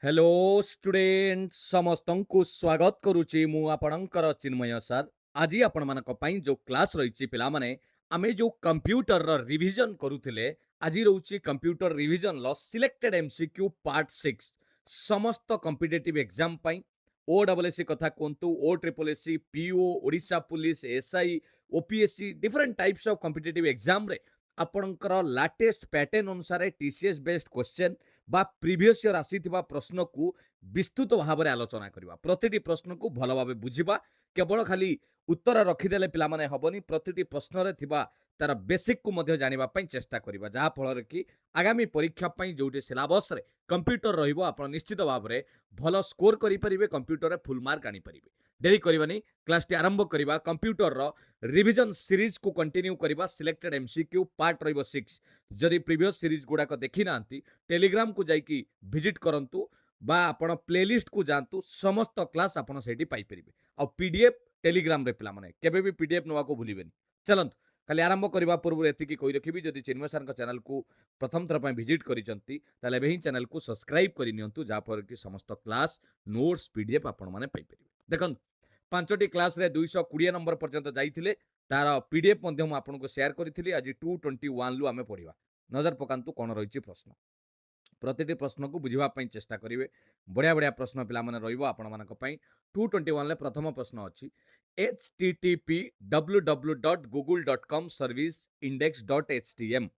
Hello student समस्तंकु स्वागत करुच्ची मु आपणकर चिन्मय सर। आज आपण मानक पई जो क्लास रही पिला माने आमे जो कंप्यूटर रो रिवीजन करूथिले आज रहउची कंप्यूटर रिवीजन लो सिलेक्टेड एमसीक्यू पार्ट 6 समस्त कॉम्पिटिटिव एग्जाम पई ओडब्ल्यूएससी कथा कोंतु ओ triple SC PO Odisha police SI OPSC different types of competitive exam रे आपणकर लेटेस्ट पैटर्न अनुसार टीसीएस बेस्ड क्वेश्चन बा प्रिवियस इयर आसीथिबा प्रश्न को विस्तृत भाव में आलोचना करबा। प्रतिटी प्रश्न को भल भाव बुझिबा। केवल खाली उत्तर रखिदेले पिला माने हबनी, प्रतिटी प्रश्न रे थिबा तार बेसिक को मध्य जानिबा पई चेष्टा करबा, जहा फल कि आगामी परीक्षा पई जोटी सिलेबस रे कंप्यूटर रहिबो आपण निश्चित भाव में भल स्कोर करि परिबे, कंप्यूटर रे फुल मार्क आनी परिबे। देरी करबानी, क्लास टी आरंभ करबा। कंप्यूटर रो रिवीजन सीरीज को कंटिन्यू करबा। सिलेक्टेड एमसीक्यू पार्ट रहिबो 6। जदि प्रीवियस सीरीज गुडाक देखि नांती टेलीग्राम को जाइकी विजिट करंतु बा आपण प्लेलिस्ट को जानतु, समस्त क्लास आपण सेठी पाई परिबे। आ पीडीएफ टेलीग्राम रे पिला माने केबे भी पीडीएफ नवा को भूलिबेनी। चलंतु खाली आरंभ करबा पूर्व एतिकी कहि रखिबी, जदि चिन्मय सर चैनल को प्रथम थर पय विजिट करिसंती ताले एबे ही चैनल को सब्सक्राइब करि नियंतु, जा पर कि समस्त क्लास नोट्स पीडीएफ आपण माने पाई परिबे। देखन पांचटी क्लास रे 220 नंबर पर्यंत जाइथिले, तार पीडीएफ मध्य मु आपनको शेयर करिथिली। आज 221 लु आमे पढिबा। नजर पकांतु कोन रहिछि प्रश्न। प्रतिटी प्रश्न को बुझा चेष्टा करेंगे। बढ़िया बढ़िया प्रश्न पिला माने रहिबो आपण मानक पई। 221 ले प्रथम प्रश्न अछि http://www.google.com service index.htm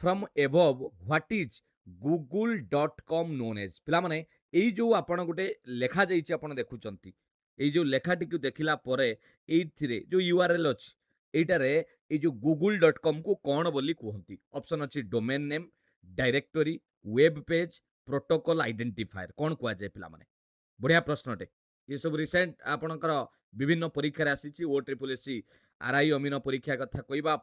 from above what is google.com known as। पिला माने एई जो आपण गोटे लेखा जाइछि आपण देखुचंती, एई जो लेखाटी को देखिला परे एइथिरे जो यूआरएल अछि एइटारे एई जो google.com को कोन बोली कहंती। ऑप्शन अछि domain name, directory, web page, protocol identifier. कौन कह जाए पिला माने? बढ़िया प्रश्नटे। ये सब रिसेंट आपणकर विभिन्न परीक्षा आसी। ओ ट्रिपल एससी आरआई अमीन परीक्षा कथा कहबा,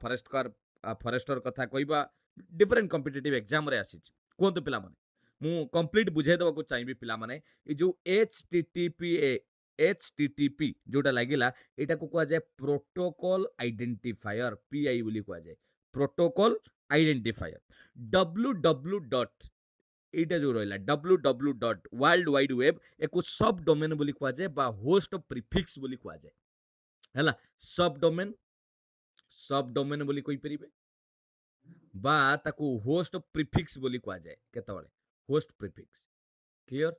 फरेस्टर कथा कहबा, डिफरेंट कॉम्पिटिटिव एग्जाम रे आसी। कहतु पिला माने मु कंप्लीट बुझाई देबा को चाहिबी पिला माने। ए जो एचटीटीपी जोटा लागिला एटा को कह जाए प्रोटोकॉल आइडेंटिफायर, पीआई बोली कह जाए, प्रोटोकॉल आइडेंटिफायर। www एटा जो रहा www वर्ल्ड वाइड वेब एक सब डोमेन बोली कह जाए बा होस्ट प्रीफिक्स बोली कह जाए। हैला सब डोमेन बोली कहि परिबे बा ताकू होस्ट प्रीफिक्स बोली कह जाए। केतबळे होस्ट प्रीफिक्स क्लियर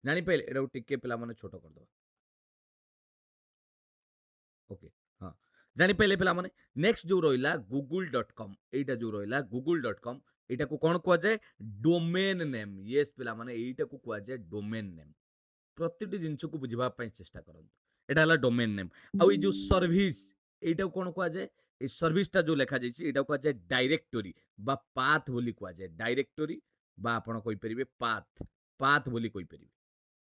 जानि पाइले। एटा टिके पिला माने छोटो कर दो। ओके हाँ जानि पाइले पिला माने। नेक्स्ट जो रहिला google.com, एटा जो रहिला google.com एटा को कौन कह जाए? Domain name. यस पिला माने एटा को कह जाए डोमेन नेम। प्रतिटी जिंस को बुझा चेष्टा करंतु। एटा हला डोमेन नेम। आ जो सर्विस एटा कौन कह जाए? ए सर्विसटा जो लिखा जाइछि एटा कह जाए डायरेक्टरी बा पाथ बोली कह जाए। डायरेक्टरी बा आपण कहि परिबे पाथ बोली कहि परिबे।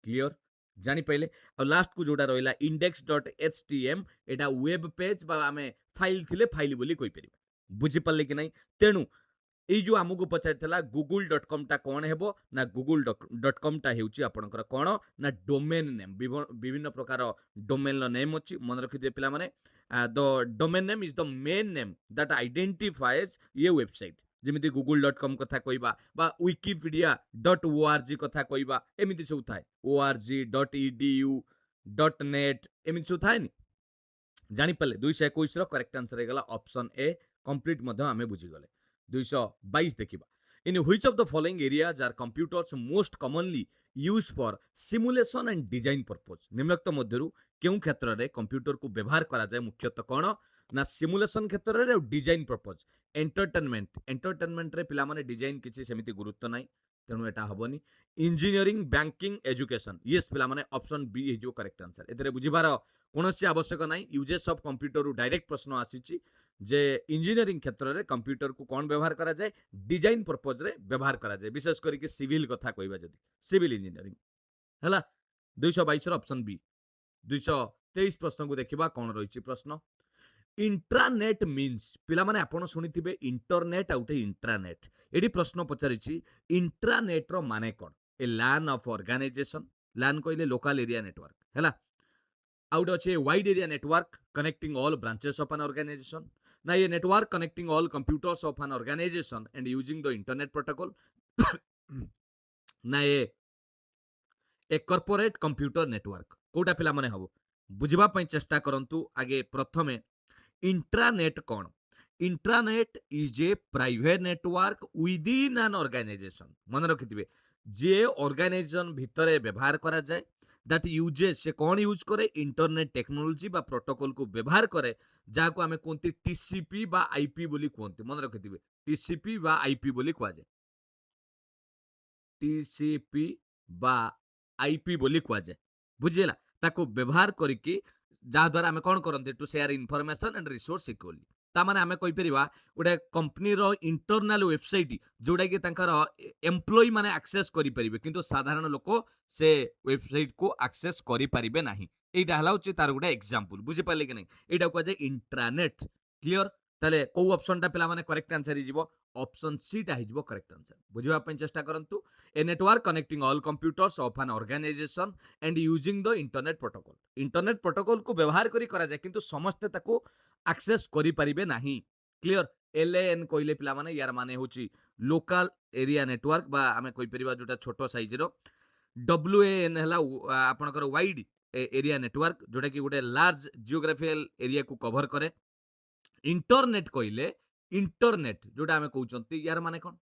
क्लियर जानि पाइले। और लास्ट को जोड़ा रहिला index.htm एटा वेब पेज बा आमे फाइल थिले फाइल बोली कहि परिबे। बुझि पल्ले कि नहीं? तेनु एई जो आमको पचारिथिला google.com टा कौन हेबो ना google.com टा हेउची आपणकर कौन ना डोमेन नेम। विभिन्न प्रकार डोमेन नेम अछि, मन रखिथिबे पिला माने। The domain name is the main name that identifies ये वेबसाइट। जेमिति google.com कथा कहबा बा wikipedia.org कथा कहबा, एमिति सब थाए। org.edu.net एमिति सब थाए नि। जानि पल्ले 221 रो करेक्ट आंसर हेगला ऑप्शन ए। कंप्लीट मध्य आमे बुझी गले। 222 देखिबा। In which of the following areas are computers most commonly used for simulation and design purpose. निम्नलिखित मध्यरु केउ क्षेत्र रे कंप्यूटर को व्यवहार करा जाय मुख्यतः कोन ना सिमुलेशन क्षेत्र रे और डिजाइन पर्पस। एंटरटेनमेंट रे पिला माने डिजाइन किछि सेमिति गुरुत्व नाही, तेणु एटा हबनी। इंजीनियरिंग, बैंकिंग, एजुकेशन यस पिला माने ऑप्शन बी हे जो करेक्ट आंसर। एतरे बुझिबार कोनोसी आवश्यक नाही। यूजेस ऑफ कंप्यूटर रु डायरेक्ट प्रश्न आसीची जे इंजीनियरिंग क्षेत्र रे कंप्यूटर को कौन व्यवहार करा जाए? डिजाइन पर्पज रे व्यवहार करा जाए, विशेष करके सिविल कथा कहबा जदी सिविल इंजीनियरिंग हैला। 222 रो ऑप्शन बी। 223 प्रश्न को देखिबा कोन रहिछि प्रश्न। इंट्रानेट मीन्स पिला माने आपण सुनिथिबे इंटरनेट आउटे इंट्रानेट। एडी प्रश्न पचारिछि इंट्रानेट रो माने कोन? ए लैन ऑफ ऑर्गेनाइजेशन, लैन कहले लोकल एरिया नेटवर्क हैला। आउट अच्छे wide area network connecting all branches of an organization. ना ये network connecting all computers of an organisation and using the internet protocol. ना ये ए कॉर्पोरेट कंप्यूटर नेटवर्क कोटा पिला माने हबो बुझिबा पई चेष्टा करंतु आगे प्रथमे इंट्रानेट कौन intranet is a private network within an organization मन रखिथिबे जे ऑर्गेनाइजेशन भितरे व्यवहार करा जाए दैट यूजेस से कौन यूज करे इंटरनेट टेक्नोलॉजी बा प्रोटोकॉल को व्यवहार करे जाको आमे कोनती टीसीपी बा आईपी बोली कोनती मन रखिथिबे टीसीपी बा आईपी बोली कुआ जाए टीसीपी बा आईपी बोली कुआ जाए बुझिला ताको व्यवहार करिकी जहाद्वारा आम कौन करते to share information and resource equally तामाने आम कहीपर गोटे कंपनीर इंटरनाल वेबसाइट जोटा कि एम्प्लॉई माने एक्सेस करेंगे किंतु साधारण लोक से वेबसाइट को एक्सेस करेंगे ना यहाँ हूँ तार गोटे एग्जांपल बुझीपारे कि नहीं यहाँ कहुए इंट्रानेट क्लियर ताले कौ ऑप्शन टा पिला माने करेक्ट आंसर ही ऑप्शन सी टा हो करेक्ट आंसर बुझापी चेष्टा करंतु a network connecting all computers of an organisation and using the internet protocol को व्यवहार करी करा जाए किंतु समस्ते ताको एक्सेस करि परिबे नाही क्लियर एलएएन कहले पिला माने यार माने होची लोकल एरिया नेटवर्क बा आमे कहि परिबा जोटा छोटो साइज रो डब्ल्यूएएन हला आपनकर वाइड एरिया नेटवर्क जोटा कि गोटे लार्ज जियोग्राफिकल एरिया को कवर करे इंटरनेट कहले इंटरनेट जोटा आमे कहउचंती यार माने कोन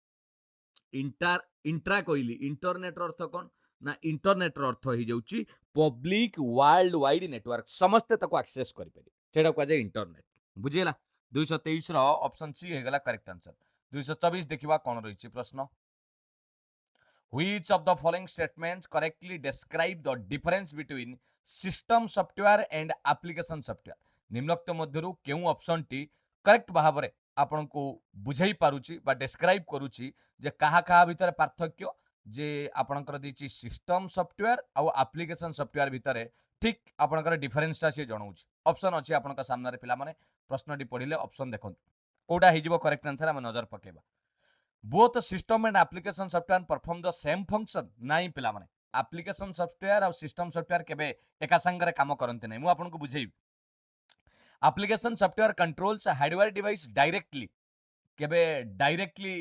इंट्रा कहली इंटरनेट अर्थ कौन ना इंटरनेट अर्थ हो जाउची पब्लिक वर्ल्ड वाइड नेटवर्क समस्ते ताको एक्सेस करि पारि सेटा को जाय इंटरनेट बुझिला 223 रो ऑप्शन सी हे गला करेक्ट आंसर 224 देखिबा कोन रहिछि प्रश्न which of the following statements correctly describe the difference between system software and application software निम्नलिखित मध्यरु केउ ऑप्शन टी करेक्ट भाबरे आपन को बुझाई पारुची बा डिस्क्राइब करूची जे कहा कहा भितर पार्थक्य जे आपनकर दिछि सिस्टम सॉफ्टवेयर आ एप्लीकेशन सॉफ्टवेयर भितर ठीक आपनकर डिफरेंस ता से जणाउची ऑप्शन अछि आपनका सामने रे पिला माने प्रश्नटी पढिले ऑप्शन देखंतु कोडा हिजिबो करेक्ट आंसर हम नजर पकेबा both system and application software perform the same function नाइ पिला माने एप्लीकेशन सॉफ्टवेयर और सिस्टम सॉफ्टवेयर केबे एका संगरे काम करंते नै मु आपनको बुझेई application software controls hardware device directly केबे डायरेक्टली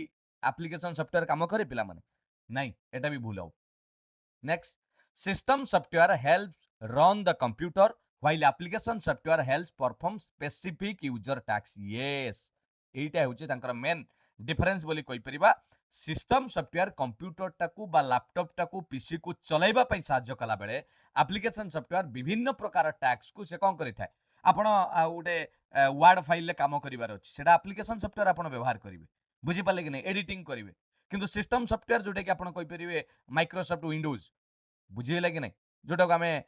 एप्लीकेशन सॉफ्टवेयर काम करे पिला माने नहीं एटा भी भूल हो next system software helps run the computer while application software helps perform specific user task yes एटा होचे तांकर मेन डिफरेंस बोली कहि परिबा सिस्टम सॉफ्टवेयर कंप्यूटर टाकू बा लैपटॉप टाकू पीसी को चलाइबा पई सहायता कला बेले एप्लीकेशन सॉफ्टवेयर विभिन्न प्रकार टास्क को से कोन करि थाए आपण गोटे वर्ड फाइल ले काम करिवार अछि सेटा एप्लीकेशन सॉफ्टवेयर आपण व्यवहार करिवे बुझि पाले कि नै एडिटिंग करिवे किंतु सिस्टम सॉफ्टवेयर जोटा कि आपण कहि परिवे माइक्रोसॉफ्ट विंडोज बुझिले कि नै जोटा को हमें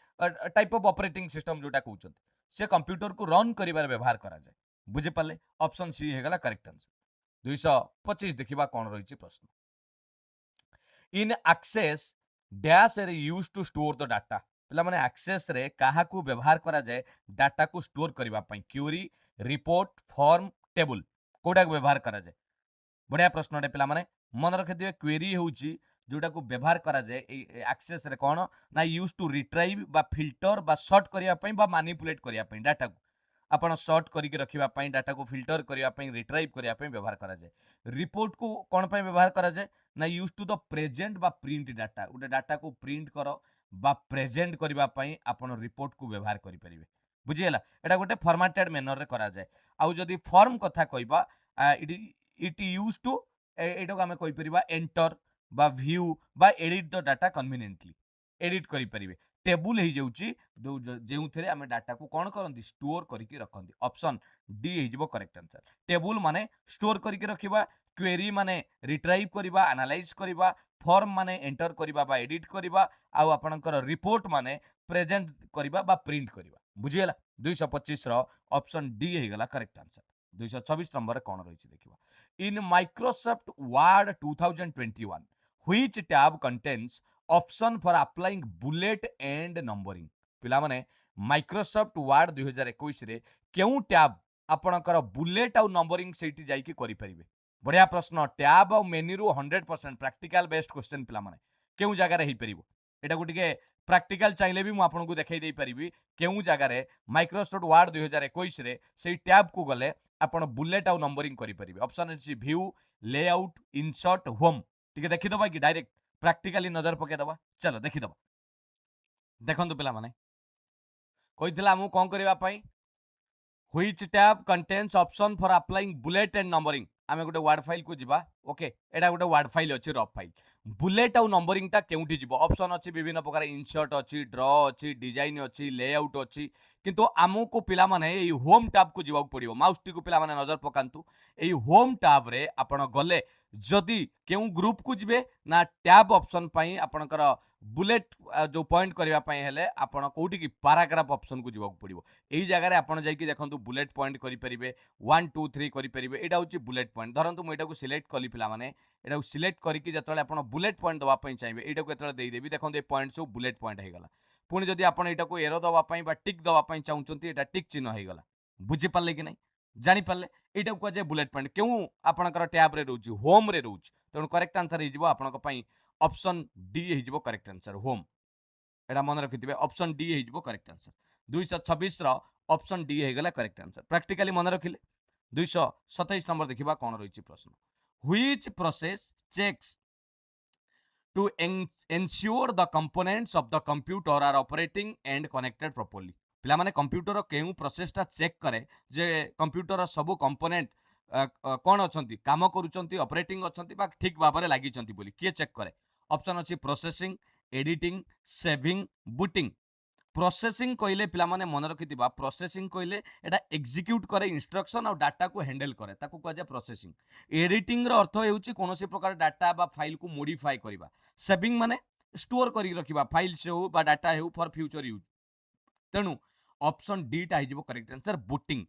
टाइप ऑफ ऑपरेटिंग सिस्टम जोटा कहउछन से कंप्यूटर को रन करिवार व्यवहार करा जाय बुझि पाले ऑप्शन सी हे गला करेक्ट आंसर 225 देखिबा कोन रहिछि प्रश्न इन एक्सेस डैश रे use to store the data पिला माने एक्सेस रे काहा को व्यवहार करा जाय डाटा को स्टोर करबा पई क्वेरी रिपोर्ट फॉर्म टेबल कोडा को व्यवहार करा जाय बढ़िया प्रश्न रे पिला माने मन रखिदिबे क्वेरी होउची जोटा को व्यवहार करा जाय एक्सेस रे कोन ना यूज टू रिट्राइव बा फिल्टर बा सॉर्ट करिया पई बा मैनिपुलेट करिया पई डाटा को आपण सॉर्ट करके रखिबा पई डाटा को फिल्टर करिया पई रिट्राइव करिया पई व्यवहार करा जाय रिपोर्ट को कोन पई व्यवहार करा जाय ना यूज टू द प्रेजेंट बा प्रिंट डाटा उडे डाटा को प्रिंट करो बा प्रेजेंट करिबा पई आपण रिपोर्ट को व्यवहार करि परिबे बुझियला एटा गोटे फॉर्मेटेड मैनर रे करा जाय आउ जदी फॉर्म कथा कहिबा इट यूज टू एटा को हमें कहि परिबा एंटर बा व्यू बा edit the data conveniently edit करि परिबे टेबुल हे जाउची जेउ थरे हमें डाटा को कोन करंती स्टोर करके रखंती ऑप्शन डी हे जिवो करेक्ट आंसर टेबुल माने स्टोर करके रखिबा क्वेरी माने रिट्राइव करिबा एनालाइज करिबा फॉर्म माने एंटर करिबा बा एडिट करिबा आ आपनकर रिपोर्ट माने प्रेजेंट करिबा बा प्रिंट करिबा बुझियला 225 रो ऑप्शन डी हे गला करेक्ट आंसर 224 नंबर कोन रहिछि देखिबा इन Microsoft word 2021 which tab contains option for applying bullet and numbering पिला माने माइक्रोसॉफ्ट वर्ड 2021 रे केउ टैब आपनकर बुलेट आ नंबरिंग सेठी जाई कि करि परिबे बढ़िया प्रश्न टैब आ मेन्यू रो 100% प्रैक्टिकल बेस्ड क्वेश्चन पिला माने केउ जगह रे हे परिबो एटा को टिके प्रैक्टिकल चाहिले भी मु आपन को देखाई दे परिबी केउ जगह रे माइक्रोसॉफ्ट वर्ड 2021 रे सेही टैब को गले आपन बुलेट आ नंबरिंग करि परिबे ऑप्शन अछि व्यू लेआउट इंसर्ट होम टिके देखि दबा कि डायरेक्ट प्रैक्टिकली नजर पके दबा चलो देखि दबा देखंतु पिला माने कहितला हमु कोन करबा पई Which tab contains option for applying bullet and numbering? आमे गोटे वर्ड फाइल को जिबा ओके एटा गोटे वर्ड फाइल अछि रफ फाइल बुलेट आउ नंबरिंग टा केउटी जिवो ऑप्शन अछि विभिन्न प्रकार इंसर्ट अछि ड्रॉ अछि डिजाइन अछि लेआउट अछि किंतु आमु को पिला माने एई होम टैब को जिबाक पड़िबो माउस टी को पिला माने नजर पकांतु एई होम टैब रे आपण गले जदि केउ ग्रुप को जिबे ना टैब ऑप्शन पई आपणकर बुलेट जो पॉइंट करबा पई हेले आपण कोउटी की पैराग्राफ ऑप्शन को जिबाक पड़िबो एई जगह रे आपण जाई कि देखंतु बुलेट पॉइंट करि परिबे 1 2 3 करि परिबे एटा होची बुलेट पॉइंट धरंतु मु एटा को सिलेक्ट कली पिला माने एटा को सिलेक्ट करिकि जतले आपण बुलेट पॉइंट दवा पई चाहिबे एटा को एतले देई देबी देखंतु ए पॉइंट सब बुलेट पॉइंट हे गला पुणी जदि आपण एटा को एरो दवा पई बा टिक दवा पई चाहुचंती एटा टिक चिन्ह हे गला बुझी पाले कि नहीं जानि पाले एटा को जे बुलेट पॉइंट केउ आपणकर टैब रे रहउची होम रे रहउची तेणु करेक्ट आंसर हे जिवो आपणक पई ऑप्शन डी हे जिवो करेक्ट आंसर होम एटा मन रखिथिबे ऑप्शन डी हे जिवो करेक्ट आंसर 226 रो ऑप्शन डी हे गला करेक्ट आंसर प्रैक्टिकली मन रखिले 227 नंबर देखिबा कोन रहिछि प्रश्न which process checks to ensure the components of the computer are operating and connected properly पिला माने कंप्यूटर केउ प्रोसेस टा चेक करे जे कंप्यूटर सब कंपोनेंट कोन अछंती काम करूचंती ऑपरेटिंग अछंती बा ठीक भाबरे लागि चंती बोली के चेक करे ऑप्शन अछि processing editing saving booting processing कहले पिला माने मन रखिथिबा प्रोसेसिंग कहले एटा एग्जीक्यूट करे इंस्ट्रक्शन और डाटा को हैंडल करे ताकू कह जाय प्रोसेसिंग एडिटिंग रो अर्थ हेउची कोनोसी प्रकार डाटा बा फाइल को मॉडिफाई करबा सेविंग माने स्टोर करी रखिबा फाइल से हो बा डाटा हो फॉर फ्यूचर यूज तेनु ऑप्शन डी टा हिजबो करेक्ट आंसर बूटिंग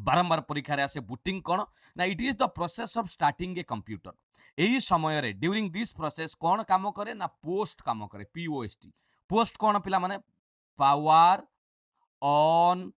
बारंबार परीक्षा रे आसे बूटिंग कोन ना it is the process of starting a computer एही समय रे ड्यूरिंग दिस प्रोसेस कोन काम करे ना पोस्ट काम करे पीओएसटी पोस्ट कोन पिला माने power on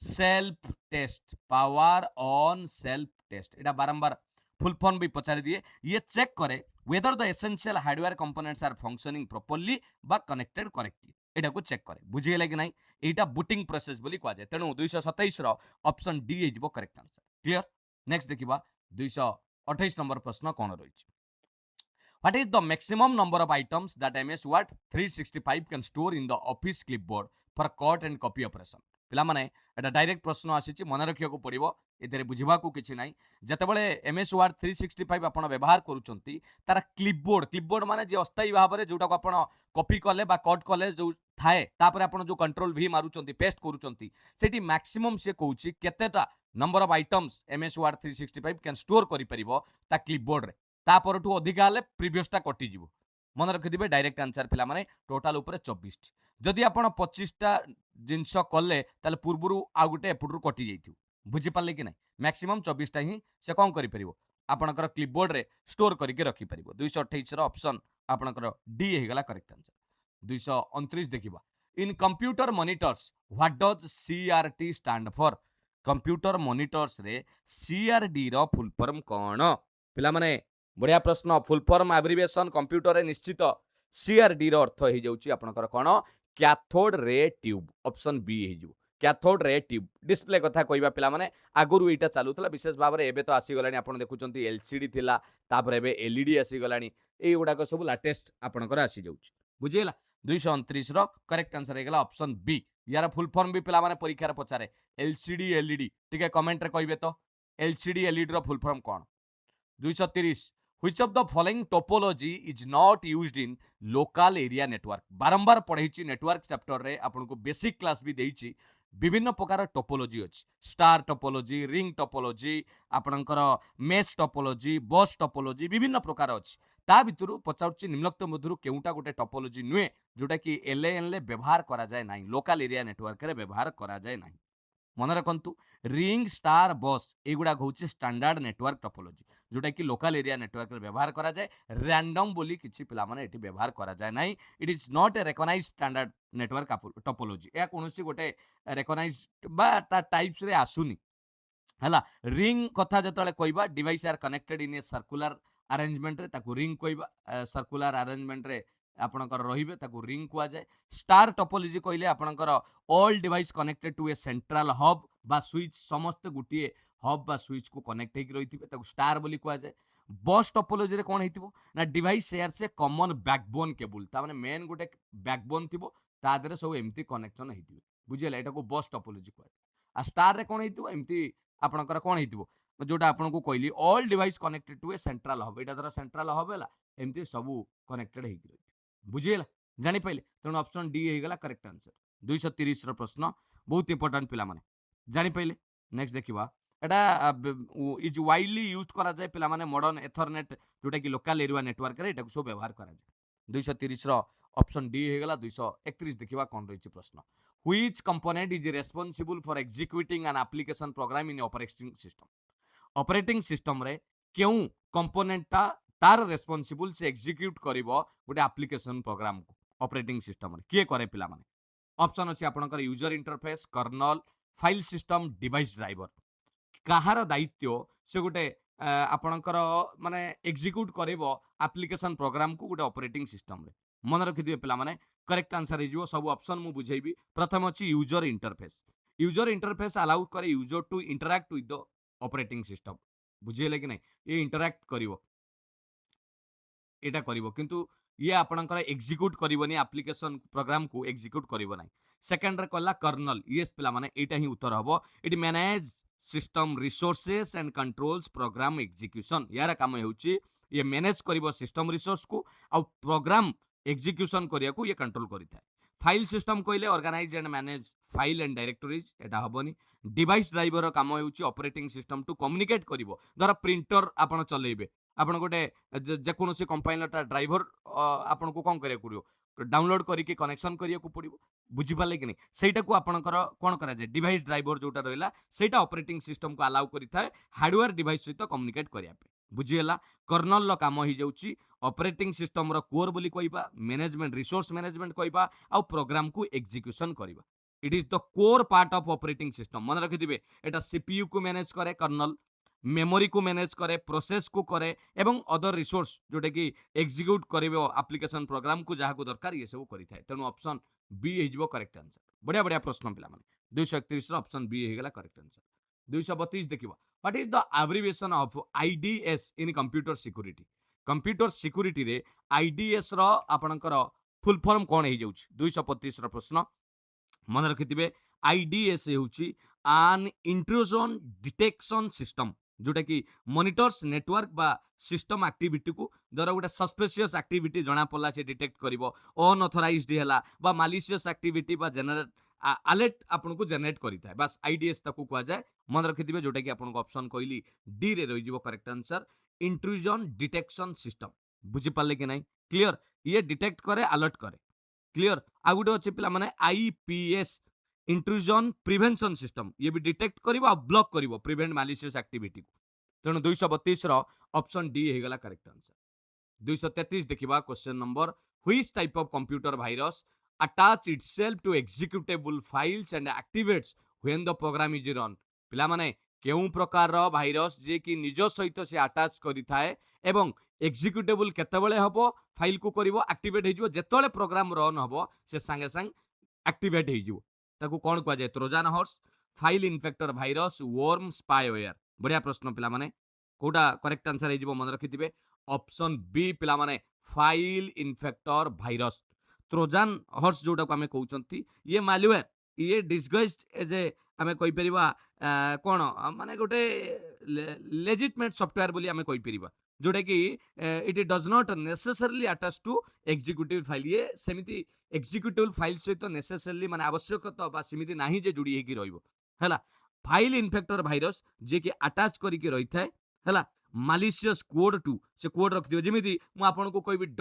self test power on self test एटा बारंबार फुल फॉर्म भी पचारि दिए ये चेक करे whether the essential hardware components are functioning properly बा कनेक्टेड करेक्टली एटा को चेक करे बुझियले कि नहीं एटा बूटिंग प्रोसेस बोली कह जाय तेनु 227 रो ऑप्शन डी हे जिवो करेक्ट आंसर क्लियर नेक्स्ट देखिबा 228 नंबर प्रश्न कोन रहिछि What is the maximum number of items that MS Word 365 can store in the office clipboard for cut and copy operation? पिला माने एटा डायरेक्ट प्रश्न आसीछि मन रखिया को पड़िबो एतरे बुझिबा को किछि नाही जतेबेले MS Word 365 आपण व्यवहार करूचंती तार क्लिपबोर्ड माने जे अस्थायी भाबरे जोटा को आपण कॉपी कले बा कट कले जो थाए तापरे आपण जो कंट्रोल भी मारुचंती पेस्ट करूचंती सेठी मैक्सिमम से कहूची केतेटा number of items MS Word 365 can store करि परिबो ता क्लिपबोर्ड रे तापरठू अधिका हेले प्रीवियसटा कटिଯିବ मन रखिथिबे डायरेक्ट आंसर पिला माने टोटल ऊपर 24 जदि आपण 25 टा जिंस कले ताले पूर्वरु आ गुटे एपुटरु कटि जाइथिउ बुझि पाले कि नै मैक्सिमम 24 टा ही से कोन करि परिबो आपणकर क्लिपबोर्ड रे स्टोर करिके रखि परिबो 228 रो ऑप्शन आपणकर डी हे गला करेक्ट आंसर 229 देखिबा इन computer monitors what does CRT stand for computer monitors रे सीआरडी रो फुल फॉर्म कोन पिला माने बढ़िया प्रश्न फुल फॉर्म एब्रिविएशन कंप्यूटर रे निश्चित सीआरडी रो अर्थ हे जाउची आपनकर कोन cathode ray tube option B हे जिवो कैथोड रे ट्यूब डिस्प्ले कथा कहबा पिला माने आगुरु एटा चालुतला विशेष भाव रे एबे तो आसी गलानी आपण देखुचंती एलसीडी थिला तापर एबे एलईडी आसी गलानी एई गुडा को सब लेटेस्ट आपनकर आसी जाउची बुझियला 229 रो करेक्ट आंसर हे गला ऑप्शन बी यार फुल फॉर्म भी पिला माने परीक्षा रे पचारे एलसीडी एलईडी ठीक है कमेंट रे कहबे तो एलसीडी एलईडी रो फुल फॉर्म कोन 230 Which of the following topology is not used in local area network? बारंबार पढ़ेछि नेटवर्क चैप्टर रे आपन को बेसिक क्लास भी देछि विभिन्न प्रकार टोपोलॉजी अछि स्टार टोपोलॉजी रिंग टोपोलॉजी आपनकर मेश टोपोलॉजी बस टोपोलॉजी विभिन्न प्रकार अछि ता भितरु पचाउछि निम्नलिखित मध्यरु केउटा गोटे टोपोलॉजी नुए जोटा कि एलएएन ले व्यवहार करा जाय नाही लोकल एरिया नेटवर्क रे व्यवहार करा जाय नाही मन रखु रिंग स्टार बस एगुड़ा हूँ स्टैंडर्ड नेटवर्क टोपोलॉजी जोटा कि लोकल एरिया नेटवर्क व्यवहार करा जाए रैंडम बोली किछि पिला माने एठी व्यवहार करा जाए नाही it is not a recognized standard network topology या कोनोसी गोटे रिकॉग्नाइज्ड बा ता टाइप्स रे आसुनी हला रिंग कथा जतले कहबा device are connected in a circular arrangement रे ताकू रिंग कहबा सर्कुलर अरेंजमेंट रे आपणकर रहिबे ताकू रिंग कुआ जाए स्टार टोपोलॉजी कहले आपणकर all device connected to a central hub बा स्विच समस्त गुटिए हब बा स्विच को कनेक्ट हेक रहिथिबे ताकू स्टार बोली कुआ जाए बस टोपोलॉजी रे कोन हेतिबो ना डिवाइस शेयर से कॉमन बैकबोन केबल ता माने मेन गुटे बैकबोन थिबो ତା देहरे सब एमती कनेक्शन हेतिबे बुझियला एटा को बस टोपोलॉजी कहै आ स्टार रे कोन हेतिबो एमती आपणकर कोन हेतिबो जोटा आपन को कहली all device connected to a central hub एटा धर सेंट्रल हब हैला एमती सब कनेक्टेड हेकि रही बुझियला जानि पाइले तेणु ऑप्शन डी हे गला करेक्ट आंसर 230 रो प्रश्न बहुत इंपोर्टेंट पिला माने जानि पाइले नेक्स्ट देखिबा एटा इज वाइडली यूज्ड करा जाय पिला माने मॉडर्न एथरनेट जोटा कि लोकल एरिया नेटवर्क रे एटा को सब व्यवहार करा जाय 230 रो ऑप्शन डी हे गला 231 देखिबा कोन रहिछि प्रश्न which component is responsible for executing an application program in operating system रे केउ कंपोनेंट तार रेस्पोंसिबल से एग्जीक्यूट करिवो गोटे एप्लीकेशन प्रोग्राम को ऑपरेटिंग सिस्टम रे किए करे पिला माने ऑप्शन अछि आपनकर user interface kernel file system device driver काहार दायित्व से गोटे आपणकर माने एग्जीक्यूट करिवो एप्लीकेशन प्रोग्राम को गोटे ऑपरेटिंग सिस्टम रे मन रखिदिबे पिला माने करेक्ट आंसर हे जिवो सब ऑप्शन मु बुझेबी प्रथम अछि यूजर इंटरफेस अलाउ करे user to interact with the operating system बुझेले कि नहीं ये इंटरैक्ट करिवो एटा करिवो किंतु ये आपणकर एग्जीक्यूट करिवोनी एप्लीकेशन प्रोग्राम को एग्जीक्यूट करिवो नाही सेकंड रे कहला कर्नल यस पिला माने एटा ही उत्तर हबो it manage system resources and controls program execution यार काम हेउची ये मैनेज करिवो सिस्टम रिसोर्स को आ प्रोग्राम एग्जीक्यूशन करिया को ये कंट्रोल करिता फाइल सिस्टम कहले organize and manage file and directories एटा हबनी डिवाइस ड्राइवर काम हेउची ऑपरेटिंग सिस्टम टू कम्युनिकेट करिवो धर प्रिंटर आपण चलेबे आपण गोटे जेकोसी कंपाइलर ड्राइवर आपण को कौन करिया पड़ो डाउनलोड करके कनेक्शन करिया को पड़ो बुझिपारे कि नहीं सेटा को आपणकर कौन करा जाय डिवाइस ड्राइवर जोटा रहिला सेटा ऑपरेटिंग सिस्टम को अलाउ करिथाय हार्डवेयर डिवाइस सहित कम्युनिकेट करिया पे बुझियला कर्नल लो काम ही जाउची ऑपरेटिंग सिस्टम रो कोर बोली कहबा मैनेजमेंट रिसोर्स मैनेजमेंट कहबा आ प्रोग्राम को एग्जीक्यूशन करबा it is the core part of operating system मन रखिदिबे एटा सीपीयू को मैनेज करे कर्नल मेमोरी को मैनेज करे प्रोसेस को करे एवं अदर रिसोर्स जोटा कि एग्जीक्यूट करिवो एप्लीकेशन प्रोग्राम को जहाँ को दरकार ये सब करिथाय तेणु ऑप्शन बी हेजिवो करेक्ट आंसर बढ़िया बढ़िया प्रश्न पिला माने 231 रो ऑप्शन बी हेगला करेक्ट आंसर 232 देखिबा what is the abbreviation of IDs in computer security रे आईडीएस रो आपणकर फुल फॉर्म कोन हे जाउची 225 रो प्रश्न मन रखिथिबे आईडीएस हेउची आन इंट्रूजन डिटेक्शन सिस्टम जोटा कि मॉनिटर्स नेटवर्क बा सिस्टम एक्टिविटी को धर गोटे सस्पेशियस एक्टिविटी जना पड़ला से डिटेक्ट करिवो अनऑथराइज्ड हैला बा मालिशियस एक्टिविटी बा जनरेट अलर्ट आपन को जनरेट करिता है बस आईडीएस ताकू कहा जाए मन रखिथिबे जोटा कि आपन को ऑप्शन कहली डी रे रहि जिवो correct answer intrusion detection system बुझि पाले कि नहीं क्लियर ये डिटेक्ट करे अलर्ट करे क्लियर आ गुटे अछि पिला माने आईपीएस इंट्रूजन प्रिवेंशन सिस्टम ये भी डिटेक्ट करिवो आ ब्लॉक करिवो प्रिवेंट मालिशियस एक्टिविटी को तेणु 232 रो ऑप्शन डी हे गला करेक्ट आंसर 233 देखिबा question number which type of computer virus attach itself to executable files and activates when the program is run पिला माने केउ प्रकार रो वायरस जे कि निज सहित से अटैच करि थाए एवं एग्जीक्यूटेबल केतेबेले हबो फाइल को करिवो एक्टिवेट हे जिवो जेतोले प्रोग्राम रन हबो से संगे संग एक्टिवेट हे जिवो ताकू कोन कह जाय Trojan horse file infector virus worm spyware बढ़िया प्रश्न पिला माने कोडा करेक्ट आंसर हे जिवो मन रखिथिबे ऑप्शन बी पिला माने file infector virus Trojan horse जोटा को आमे कहउचंती ये मालवेयर ये डिस्गाइज्ड एज ए आमे कहि परिबा कोन माने गोटे लेजिटमेट सॉफ्टवेयर बोली आमे कहि परिबा जोटा कि it does not necessarily attach to executive file ये सेमिति एग्जीक्यूटिव फाइल सहित नेसेसरली माने आवश्यकता बा सेमिति नाही जे जुड़ी हेकी रहइबो हैला फाइल इन्फेक्टर वायरस जे कि अटैच करि के रहि थाए हैला मालिशियस कोड टू से कोड रख दियो जेमिति मु आपन को कहबी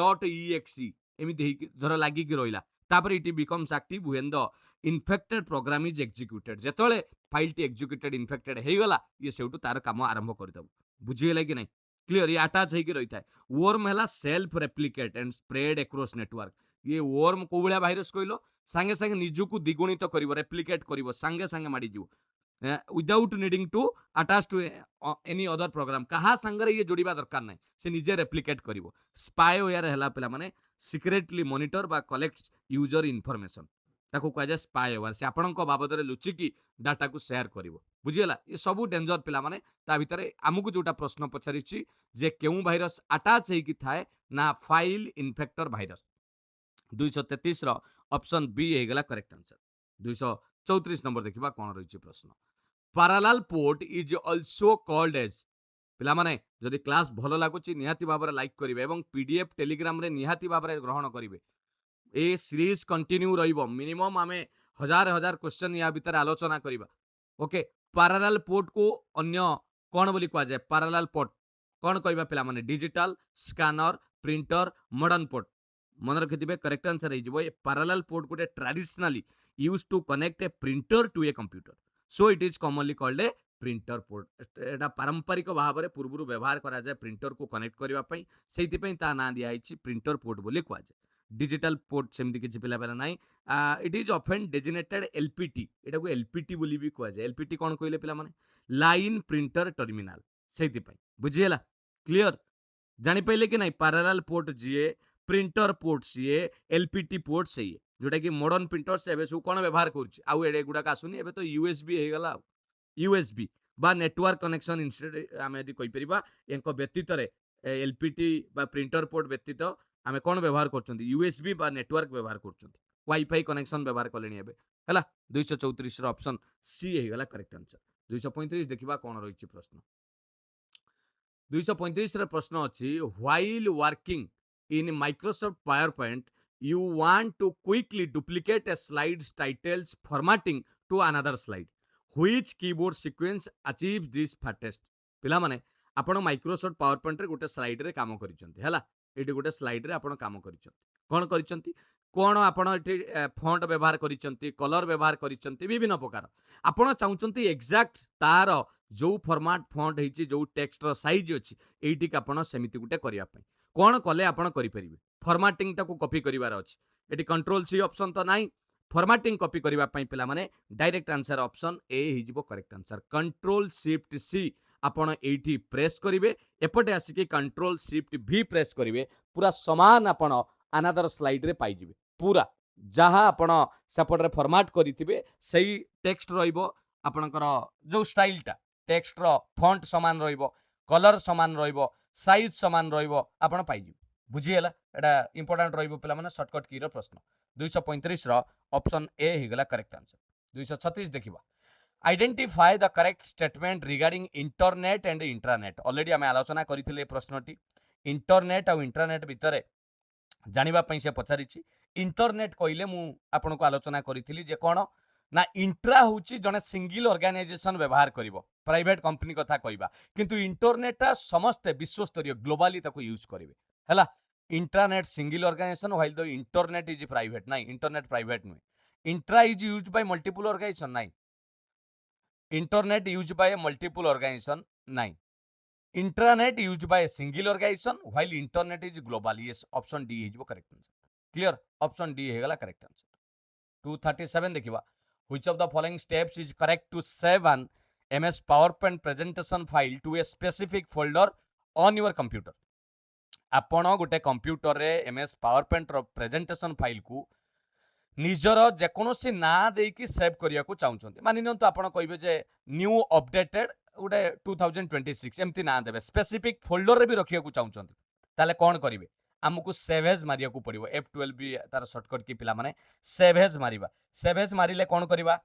.exe एमिति धर लागी कि रहिला तापर it becomes active when the infected program is executed जेतले फाइल टी एग्जीक्यूटेड इन्फेक्टेड हे गला ये सेउटू तार काम आरंभ कर दबो बुझियला कि नहीं क्लियर ये अटैच हे कि रहिता है वर्म हैला self replicate and spread across network ये वर्म को बळिया वायरस कहलो संगे संगे निजुकु द्विगुणित करिवो रेप्लिकेट करिवो संगे संगे माडी जिवो without needing to attach to any other program कहा संगरे ये जोड़िबा दरकार नहीं से निजे रेप्लिकेट करिवो स्पाईवेयर हैला पिला माने सिक्रेटली मॉनिटर बा कलेक्ट यूजर इन्फॉर्मेशन ताको कह जाय स्पाईवेयर से आपन को बाबद रे लुचिकी डाटा को शेयर करिवो बुझियला ये सब डेंजर पिला माने ता भितरे आमुको जोटा प्रश्न पचारिछि जे केउ वायरस अटैच हे कि थाए ना file infector virus 233 option B हेगला करेक्ट आंसर। 234 नंबर देखिबा कोन रहिछि प्रश्न। Parallel port is also called as. पिला माने जदि क्लास भलो लागुछि निहाती भाबरे लाइक करिवे एवं पीडीएफ टेलीग्राम रे निहाती भाबरे ग्रहण करिवे। ए सीरीज कंटिन्यू रहिबो मिनिमम आमे हजार हजार क्वेश्चन या भीतर आलोचना करिबा। ओके पैरेलल पोर्ट को अन्य कोन बोली कुआ जाय पैरेलल पोर्ट कोन कहबा पिला माने digital scanner printer modern port मन रखिथिबे करेक्ट आंसर हे जिवो ए पैरेलल पोर्ट गोटे traditionally used to connect a printer to a computer so it is commonly called a printer port एटा पारंपरिक भाबरे पूर्वरु व्यवहार करा जाय प्रिंटर को कनेक्ट करिवा पई सेति पई ता ना दिया हिची प्रिंटर पोर्ट बोली कुआ जाय। डिजिटल पोर्ट सेमती किछि पिला बेला नाही it is often designated LPT एटा को एलपीटी बोली भी कुआ जाय। एलपीटी कोन कहले पिला माने लाइन प्रिंटर टर्मिनल सेति पई बुझियला क्लियर जानि पहिले कि नाही पैरेलल पोर्ट जीए प्रिंटर पोर्ट सीए एलपीटी पोर्ट से जोटा कि मॉडर्न प्रिंटर से एबे सब कोन व्यवहार करछि आउ एडे गुडा आसुनी एबे तो यूएसबी हे गला यूएसबी बा नेटवर्क कनेक्शन इंस्टेड आमे यदि कहि परिबा एंको व्यतीत रे एलपीटी बा प्रिंटर पोर्ट व्यतीत आमे कोन व्यवहार करछंती यूएसबी बा नेटवर्क व्यवहार करछंती वाईफाई कनेक्शन व्यवहार कलेनी एबे हला 234 रो ऑप्शन सी हे गला करेक्ट आंसर। 235 देखिबा कोन रहिछि प्रश्न। 235 रे प्रश्न अछि while working in Microsoft power point you want to quickly duplicate a slide's titles formatting to another slide which keyboard sequence achieves this fastest पिला माने आपण माइक्रोसॉफ्ट पावर पॉइंट रे गोटे स्लाइड रे काम करिसंती हला एटी गोटे स्लाइड रे आपण काम करिसंती कोन करिसंती कोन आपण एटी फॉन्ट व्यवहार करिसंती कलर व्यवहार करिसंती विभिन्न प्रकार आपण चाहुचंती एग्जैक्ट तार जो फॉर्मेट फॉन्ट हेची जो टेक्स्ट रो साइज अछि एटी का आपण सेमिति गुटे करिया पई कोन कले आपण करि परिबे फॉर्मेटिंग टाको कॉपी करिवार अछि एटी कंट्रोल सी ऑप्शन तो नाही फॉर्मेटिंग कॉपी करिवा पई पिला माने डायरेक्ट आंसर ऑप्शन ए हि जिवो correct answer control shift C आपण एठी प्रेस करिवे एपटे आसी कंट्रोल शिफ्ट भी प्रेस करिवे पूरा समान आपण अनदर स्लाइड रे पाई जिवे पूरा जहाँ आपण सेपट रे फॉर्मेट करिथिबे सही टेक्स्ट रहइबो आपणकर जो स्टाइलटा टेक्स्ट रो फॉन्ट समान रहइबो कलर समान रहइबो साइज समान रहइबो आपण पाई जिवे बुझिएला एटा इंपोर्टेंट रहइबो पिला माने शॉर्टकट की रो प्रश्न। 235 रो ऑप्शन ए हि गला करेक्ट आंसर। 236 देखिबा identify the correct statement regarding internet and intranet already आमे आलोचना करिथिले प्रश्नटी इंटरनेट आ इंट्रानेट भितरे जानिबा पई से पचारिछि इंटरनेट कइले मु आपन को आलोचना करिथिली जे कोन ना इंट्रा होची जने सिंगल ऑर्गेनाइजेशन व्यवहार करिवो प्राइवेट कंपनी कथा कइबा किंतु इंटरनेट समस्त विश्व स्तरीय ग्लोबली ताको यूज करिवे हला intranet single organisation while the internet is private नाही इंटरनेट प्राइवेट नुहे intra is used by multiple organisation नाही internet used by multiple organisation नाही intranet used by single organisation while internet is global yes option D is correct answer clear option D हेगला correct answer. 237 देखिबा which of the following steps is correct to save an MS PowerPoint presentation file to a specific folder on your computer आपण गोटे computer रे MS PowerPoint रो presentation file को निजर जेकोसी ना देकी save करिया को चाहुचंती मानि नियंतु आपण कहबे जे न्यू अपडेटेड गोटे 2026 एमती ना देबे स्पेसिफिक फोल्डर रे भी रखिया को चाहुचंती ताले कोन करिवे आमको सेव एज मारिया को पड़िबो F12 भी तार शॉर्टकट की पिला माने सेव एज मारिबा सेव एज मारिले कोन करिबा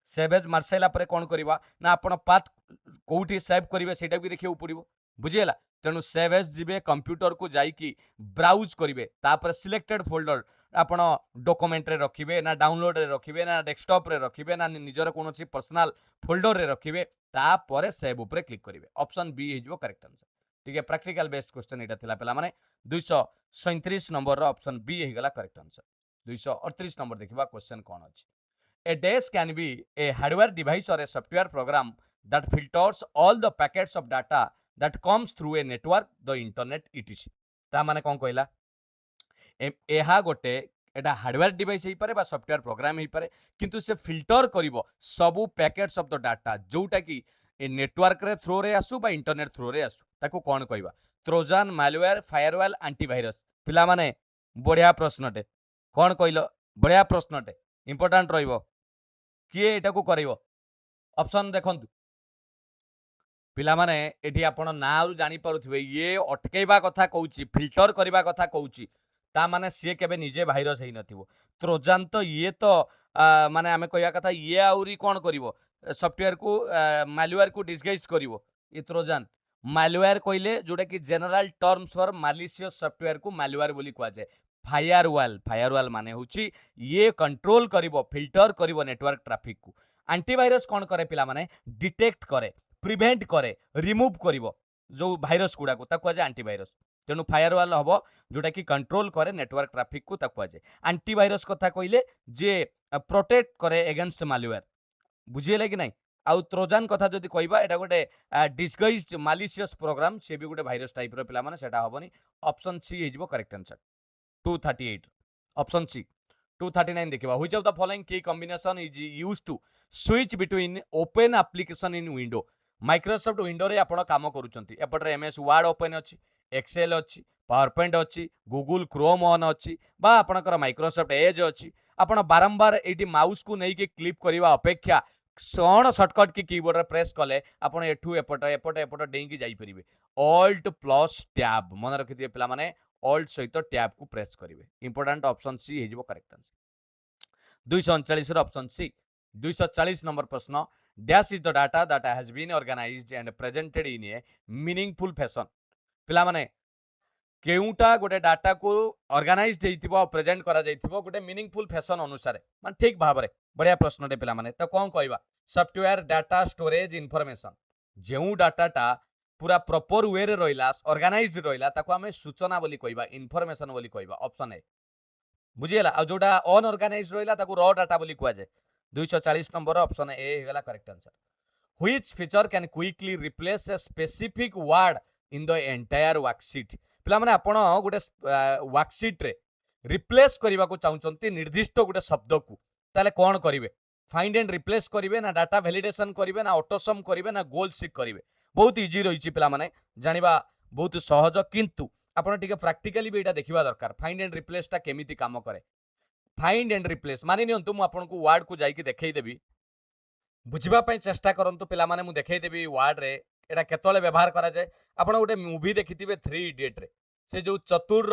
सेव एज मारसेला परे कोन करिबा ना आपण पाथ कोउठी सेव करिवे सेटा भी देखियो पड़िबो बुझियला तेणु सेव एज जिबे कंप्यूटर को जाइकी ब्राउज करिवे तापर सिलेक्टेड फोल्डर आपण डॉक्यूमेंट रे रखिबे ना डाउनलोड रे रखिबे ना डेस्कटॉप रे रखिबे ना निजर कोनोसी पर्सनल फोल्डर रे रखिबे तापर सेव ऊपर क्लिक करिवे ऑप्शन बी हिजबो करेक्ट आंसर ठीक है प्रैक्टिकल बेस्ड क्वेश्चन एटा थिला पेला माने 237 नंबर रो ऑप्शन बी हे गला करेक्ट आंसर। 238 नंबर देखिबा क्वेश्चन कोन अछि a dash can be a hardware device or a software program that filters all the packets of data that comes through a network the internet etc ता माने कोन कहला एहा गोटे एटा हार्डवेयर डिवाइस हे पारे बा सॉफ्टवेयर प्रोग्राम हे पारे किंतु से फिल्टर करिवो सबु पैकेट्स ऑफ द डाटा जोटा कि ए नेटवर्क रे थ्रू रे आसु बा इंटरनेट थ्रू रे आसु ताको कोन कहबा ट्रोजन मालवेयर फायरवॉल एंटीवायरस पिला माने बढ़िया प्रश्नटे कोन कहलो बढ़िया प्रश्नटे इंपोर्टेंट रहइबो किए एटा को करइबो ऑप्शन देखंतु पिला माने एठी आपण नाउ जानि पारुथिबे ये अटकेबा कथा कहउची फिल्टर करिबा कथा कहउची ता माने सी केबे निजे भाइरस हेई नथिबो। ट्रोजन तो ये तो माने आमे कहया कथा ये आउरी कोन करिवो सॉफ्टवेयर को मालवेयर को डिसगाइज करिवो ये ट्रोजन। मालवेयर कहले जोटा कि general terms for malicious software को मालवेयर बोली कुआ जाय। फायरवॉल माने होची ये कंट्रोल करिवो फिल्टर करिवो नेटवर्क ट्रैफिक को। एंटीवायरस कोन करे पिला माने डिटेक्ट करे प्रिवेंट करे रिमूव करिवो जो भाइरस गुडा को ताकुआ जाय एंटीवायरस। तेणु फायरवॉल हबो जोटा कि कंट्रोल करे नेटवर्क ट्रैफिक को ताकुआ जाय। एंटीवायरस कथा कहले जे प्रोटेक्ट करे अगेंस्ट मालवेयर बुझिले कि नहीं। आउ ट्रोजन कथा जदि कहबा एटा गोटे डिसगाइज्ड मालिशियस प्रोग्राम से भी गोटे भाइरस टाइप रो पिला माने सेटा हबनी। ऑप्शन सी हेजिबो करेक्ट आंसर 238 ऑप्शन सी। 239 देखिबा which of the following key combination is used to switch between open application in window. Microsoft window रे आपण काम करूचंती एपटर एमएस वर्ड ओपन अछि एक्सेल अछि पावर पॉइंट अछि गूगल क्रोम ऑन अछि बा आपणकर माइक्रोसॉफ्ट एज अछि आपण बारंबार एटी माउस को नै कि क्लिक करबा अपेक्षा कौन शॉर्टकट की कीबोर्ड रे प्रेस कले आपण एठू एपट एपट एपट डेई की जाई परिबे। ऑल्ट प्लस टैब मन रखिथिबे पिला माने ऑल्ट सहित टैब को प्रेस करिवे। इंपोर्टेंट ऑप्शन सी हेजिबो करेक्ट आंसर 239 रो ऑप्शन सी। 240 नंबर प्रश्न dash is the data that has been organised and presented in a meaningful fashion. पिला माने केउटा गोटे डाटा को ऑर्गेनाइज्ड हेइतिबो प्रेजेंट करा जाइतिबो गोटे मीनिंगफुल फैशन अनुसार मान ठीक भाबरे। बढ़िया प्रश्न टे पिला माने तो कोन कहबा सॉफ्टवेयर डाटा स्टोरेज इंफॉर्मेशन जेउ डाटाटा पूरा प्रॉपर वे रे रहिला ऑर्गेनाइज्ड रहिला ताको हमें सूचना बोली कहबा इंफॉर्मेशन बोली कहबा ऑप्शन ए बुझियला। आ जोटा अनऑर्गेनाइज्ड रहिला ताको रॉ डाटा बोली कुआ जाय। 240 नंबर ऑप्शन ए हेगला correct answer. Which feature can quickly replace a specific word in the entire worksheet. पिला माने आपण गोटे वर्कशीट रे रिप्लेस करबा को चाहउचंती निर्दिष्ट गोटे शब्द को ताले कोन करिवे फाइंड एंड रिप्लेस करिवे ना डाटा वैलिडेशन करिवे ना ऑटोसम करिवे ना गोल सीक करिवे। बहुत इजी रहिछि पिला माने जानिबा बहुत सहज किंतु आपण टिके प्रैक्टिकली भी एटा देखिबा दरकार फाइंड एंड रिप्लेस ता केमिति काम करे। फाइंड एंड रिप्लेस मानि नियंतु मु आपण को वर्ड को जाई कि देखै देबी बुझिबा पई चेष्टा करंतु पिला माने मु देखै देबी वर्ड रे एटा केतले व्यवहार करा जाय। आपण गोटे मूवी देखिथिबे 3 इडियट रे से जो चतुर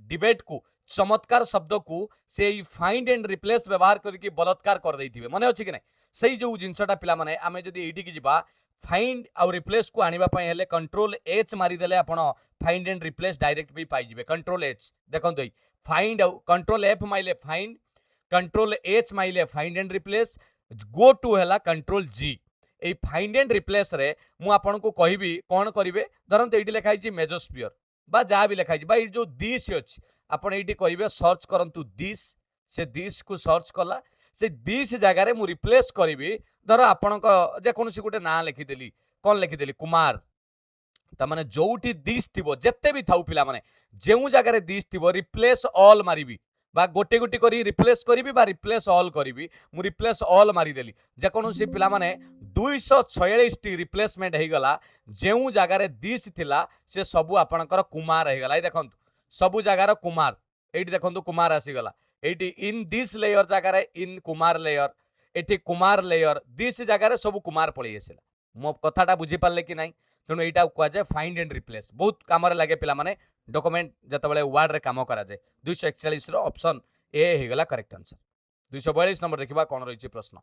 डिबेट को चमत्कार शब्द को से फाइंड एंड रिप्लेस व्यवहार करके बलात्कार कर देथिबे मने अछि कि नै। सही जो जिंसटा पिला माने आमे जदी एडी की जिबा फाइंड और रिप्लेस को आनिबा पई हेले कंट्रोल एच मारी देले आपण फाइंड एंड रिप्लेस डायरेक्ट भी पाई जिबे। कंट्रोल एच देखंतु एई फाइंड कंट्रोल एफ माइले फाइंड कंट्रोल एच माइले find and replace go to हैला कंट्रोल जी। ए फाइंड एंड रिप्लेस रे मु आपन को कहिबी कोन करिवे धरन एठी लिखाई छि मेजोस्फियर बा जा भी लिखाई छि बा ए जो दिस अछि आपन एठी कहिबे सर्च करंतु दिस से दिस को सर्च कला से दिस जगह रे मु रिप्लेस करिवि धर आपन को जे कोनसी गोटे ना लिखि देली कोन लिखि देली कुमार ता माने जोउठी दिस थिबो जत्ते भी थाउ पिला माने जेउ जगह रे दिस थिबो रिप्लेस ऑल मारिबी बा गोटे गोटे करी रिप्लेस करिवि बा रिप्लेस ऑल करिवि मु रिप्लेस ऑल मारी देली जे कोनसी पिला माने 246 टी रिप्लेसमेंट हे गला जेउ जगह रे दिस थिला से सबु आपनकर कुमार हे गला। ए देखंतु सबु जगह रे कुमार एठी देखंतु कुमार आसी गला एठी इन दिस लेयर जगह रे इन कुमार लेयर एठी कुमार लेयर दिस जगह रे सबु कुमार पळी आसीला। मो कथाटा बुझी पाले कि नाही तेणु एटा कुआ जाय फाइंड एंड रिप्लेस बहुत काम रे लागे पिला माने डॉक्यूमेंट जतबेले वर्ड रे काम करा जाय। 241 रो ऑप्शन ए हे गला करेक्ट आंसर। 242 नंबर देखिबा कोन रहिछि प्रश्न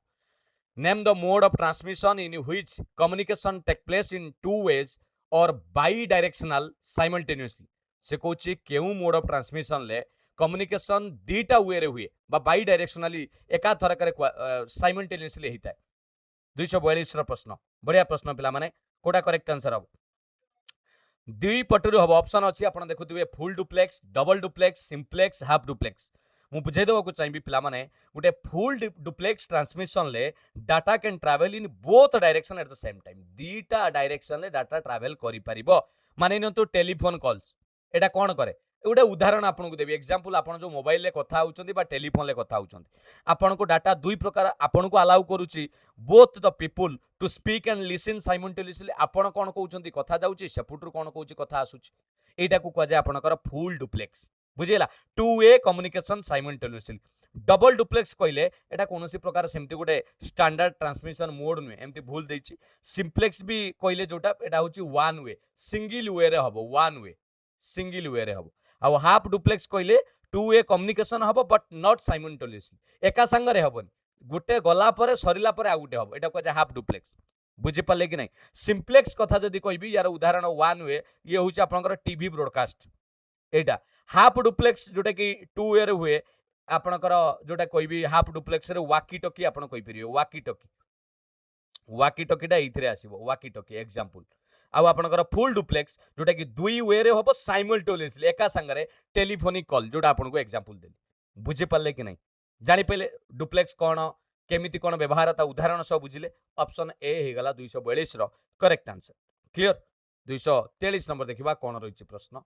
name the mode of transmission in which communication take place in two ways और बाई डायरेक्शनल साइमल्टेनियसली। से कहछि केउ मोड ऑफ ट्रांसमिशन ले कम्युनिकेशन दीटा वे रे हुए बा बाई डायरेक्शनली एका थर करे साइमल्टेनियसली हेता है। 242 रो प्रश्न बढ़िया प्रश्न पिला माने कोटा करेक्ट आंसर हम दुई पटरु हम ऑप्शन अच्छी आप देखुए full duplex double duplex simplex half duplex मु बुझे देवा चाहिए पिला माने गोटे फुल डुप्लेक्स ट्रांसमिशन ले data can travel in both direction at the same time दीटा डायरेक्शन ले डाटा ट्रैवल करि परिबो माने नियंतु टेलीफोन कॉल्स एटा कोन करे गोटे उदाहरण आपको देवी एग्जांपल आप जो मोबाइल ले कथा होउचंदी बा टेलीफोन ले कथा होउचंदी आपन को डाटा दुई प्रकार आपन को अलाउ करूची both the people to speak and listen simultaneously आपन कोन कहउचंदी कथा जाउची सेपुटरू कोन कहउची कथा आसुची एटा को कह जाय आपनकर फुल डुप्लेक्स बुझिला two way communication simultaneously. Double duplex कहले एटा कोनोसी प्रकार सेमती गोटे स्टैंडर्ड ट्रांसमिशन मोड नुए एमती भूल देछि। सिंप्लेक्स भी कहले जोटा एटा होची वन वे सिंगल वे रे हबो वन वे सिंगल वे रे हबो आ हाफ डुप्लेक्स कहले टू वे कम्युनिकेशन हम बट नॉट साइमल्टेनियसली एका संगे हेबनी गोटे गला परे सरिला परे आ गोटे हम एटा कह हाफ डुप्लेक्स बुझी पाले कि नहीं सिंप्लेक्स कथा जदि कहबी यार उदाहरण वन वे ये हूँ आपंकर टीवी ब्रॉडकास्ट एटा हाफ डुप्लेक्स जोटा कि टू वे हुए आपणकर जोटा कहबी हाफ डुप्लेक्स रे वाकी टकी आपण कहि परियो वाकी टकीटा एइथिरे आसीबो वाकी टकी एग्जांपल आउ आपणकर फुल डुप्लेक्स जोटा कि दुई वे रे होबो साइमल्टेनियसली एका संगरे टेलीफोनिक कॉल जोटा आपण को एग्जांपल देली बुझी पाले कि नहीं जानि पले डुप्लेक्स कोन केमिति कोन व्यवहार ता उदाहरण सब बुझिले ऑप्शन ए हे गला 242 रो करेक्ट आंसर क्लियर 243 नंबर देखिबा कोन रहिछि प्रश्न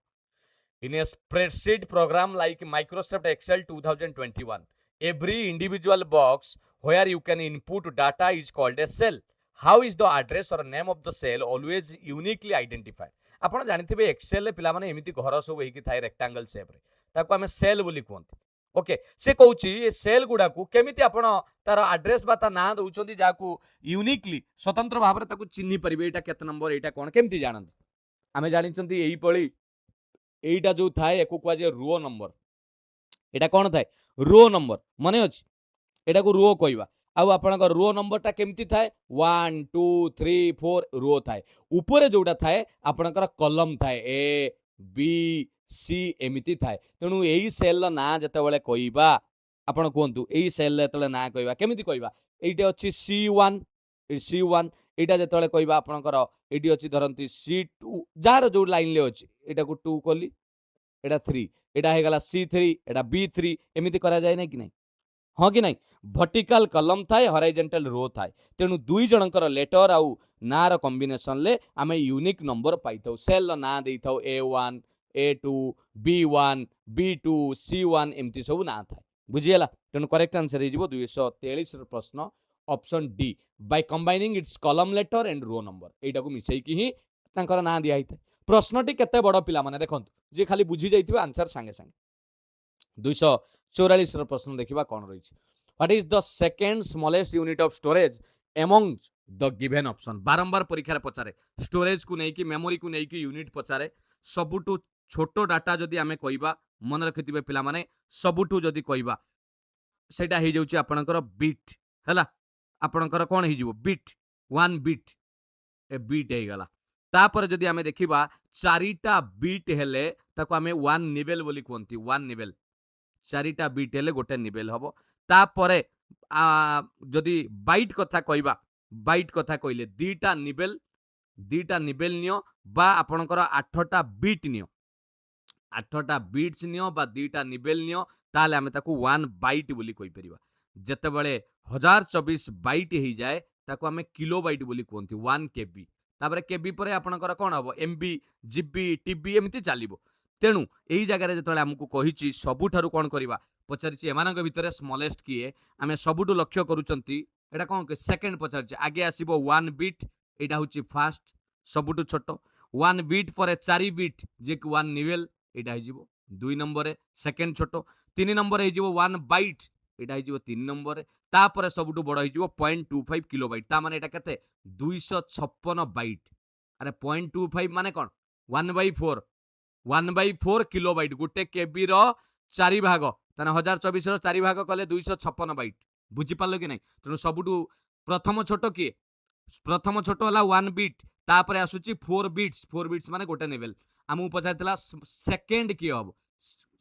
In a spreadsheet program like Microsoft Excel 2021, every individual box where you can input data is called a cell. How is the address or name of the cell always uniquely identified? आपण जानिथिबे Excel रे पिला माने एमिति घर सब हेकी थाए rectangle shape रे ताको हमें सेल बोली कहंती ओके से कहूची ए सेल गुडा को केमिति आपण तार एड्रेस बा ता ना दउचंदी जाकू यूनिकली स्वतंत्र भाव रे ताको चिन्हि परिबे एटा केते नंबर एटा कोन केमिति जानंती आमे जानिचंती एही पळी एटा जो थाए एको क्वाजे रो नंबर एटा कोन थाए रो नंबर माने अछि एटा को रो कहबा आउ आपनक रो नंबर ता केमती थाए 1 2 3 4 रो थाए ऊपरे जोटा थाए आपनकर कॉलम थाए ए बी सी एमिति थाए तेनु एही सेल ना जते बेले कहबा आपण कोंतु एही सेल जते ना कहबा केमिति कहबा एइटे अछि C1 एटा जते बेले कहबा आपनकर एडी अछि धरंती C2 जार जो लाइन ले अछि एटा को 2 कोली एटा 3 एटा हे गला C3 एटा B3 एमिति करा जाय नै कि नै हाँ कि नहीं वर्टिकल कलम थाए हॉरिजॉन्टल रो थाए तेणु दुई जनकर लेटर आउ नार कॉम्बिनेशन ले आमे यूनिक नंबर पाई थाउ सेल ना देई थाउ A1 A2 B1 B2 C1 एमती सब ना थाए बुझियला तेणु करेक्ट आंसर हे जिवो 243 रो प्रश्न option D by combining its column letter and row number एटा को मिसई की ही तांकर ना दिया हिते प्रश्नटी केते बड़ पिला माने देखंतु जे खाली बुझी जाइथिबे आंसर संगे संगे 244 रो प्रश्न देखिबा कोन रही छै what is the second smallest unit of storage among the given option बारंबार परीक्षा रे पचारे स्टोरेज को नै कि मेमोरी को नै कि यूनिट पचारे सबुटू छोटो डाटा जदि आमे कहबा मन रखिथिबे पिला माने सबुटू जदि कहबा सेटा हे जाउची आपनकर बिट हैला आपनकर कोन हे जिवो बिट 1 बिट ए बिट हे गला तापर जदि आमे देखिबा चारिटा बिट हेले ताको आमे 1 निबेल बोली कोंती 1 निबेल चारिटा बिट हेले गोटे निबेल हबो तापरे जदि बाइट कथा कहबा बाइट कथा कहले दीटा निबेल नियो बा आपनकर 8टा बिट नियो 8टा बिट्स नियो बा दीटा निबेल नियो ताले आमे ताको 1 बाइट बोली कहि परिबा जते बेले 1024 बाइट हे जाय ताको आमे किलो बाइट बोली कोंती 1 केबी तापरे केबी परे आपनकर कोन हबो एमबी जीबी टीबी एमिति चालिबो तेणु यही जगार जो आमको कही सबुठारु कौन करवा पचारि एमानक भितर स्मॉलेस्ट किए आम सबुठु लक्ष्य करुचंती एटा कौन सेकेंड पचारि आगे आसीबो 1 बिट एटा होची फास्ट सबुठु छोट 1 बिट पर 4 बिट जे कि 1 निवेल एटा हे जिवो 2 नंबर सेकेंड छोट 3 नंबर हे जिवो 1 बाइट एटा हे जिवो 3 नंबर तापर सबुठु बड़ हे जिवो 0.25 किलोबाइट ता माने एटा केते 256 बाइट अरे 0.25 माने कोन 1/4 1/4 किलोबाइट गोटे केबी रो 4 भाग ताने 1024 रो 4 भाग कले 256 बाइट बुझी पालो कि नहीं तेणु सबुठु प्रथम छोट किए प्रथम छोट होला 1 बिट तापरे आसुची 4 बिट्स माने गोटे लेवल आमु पचारतिला सेकंड किए हबो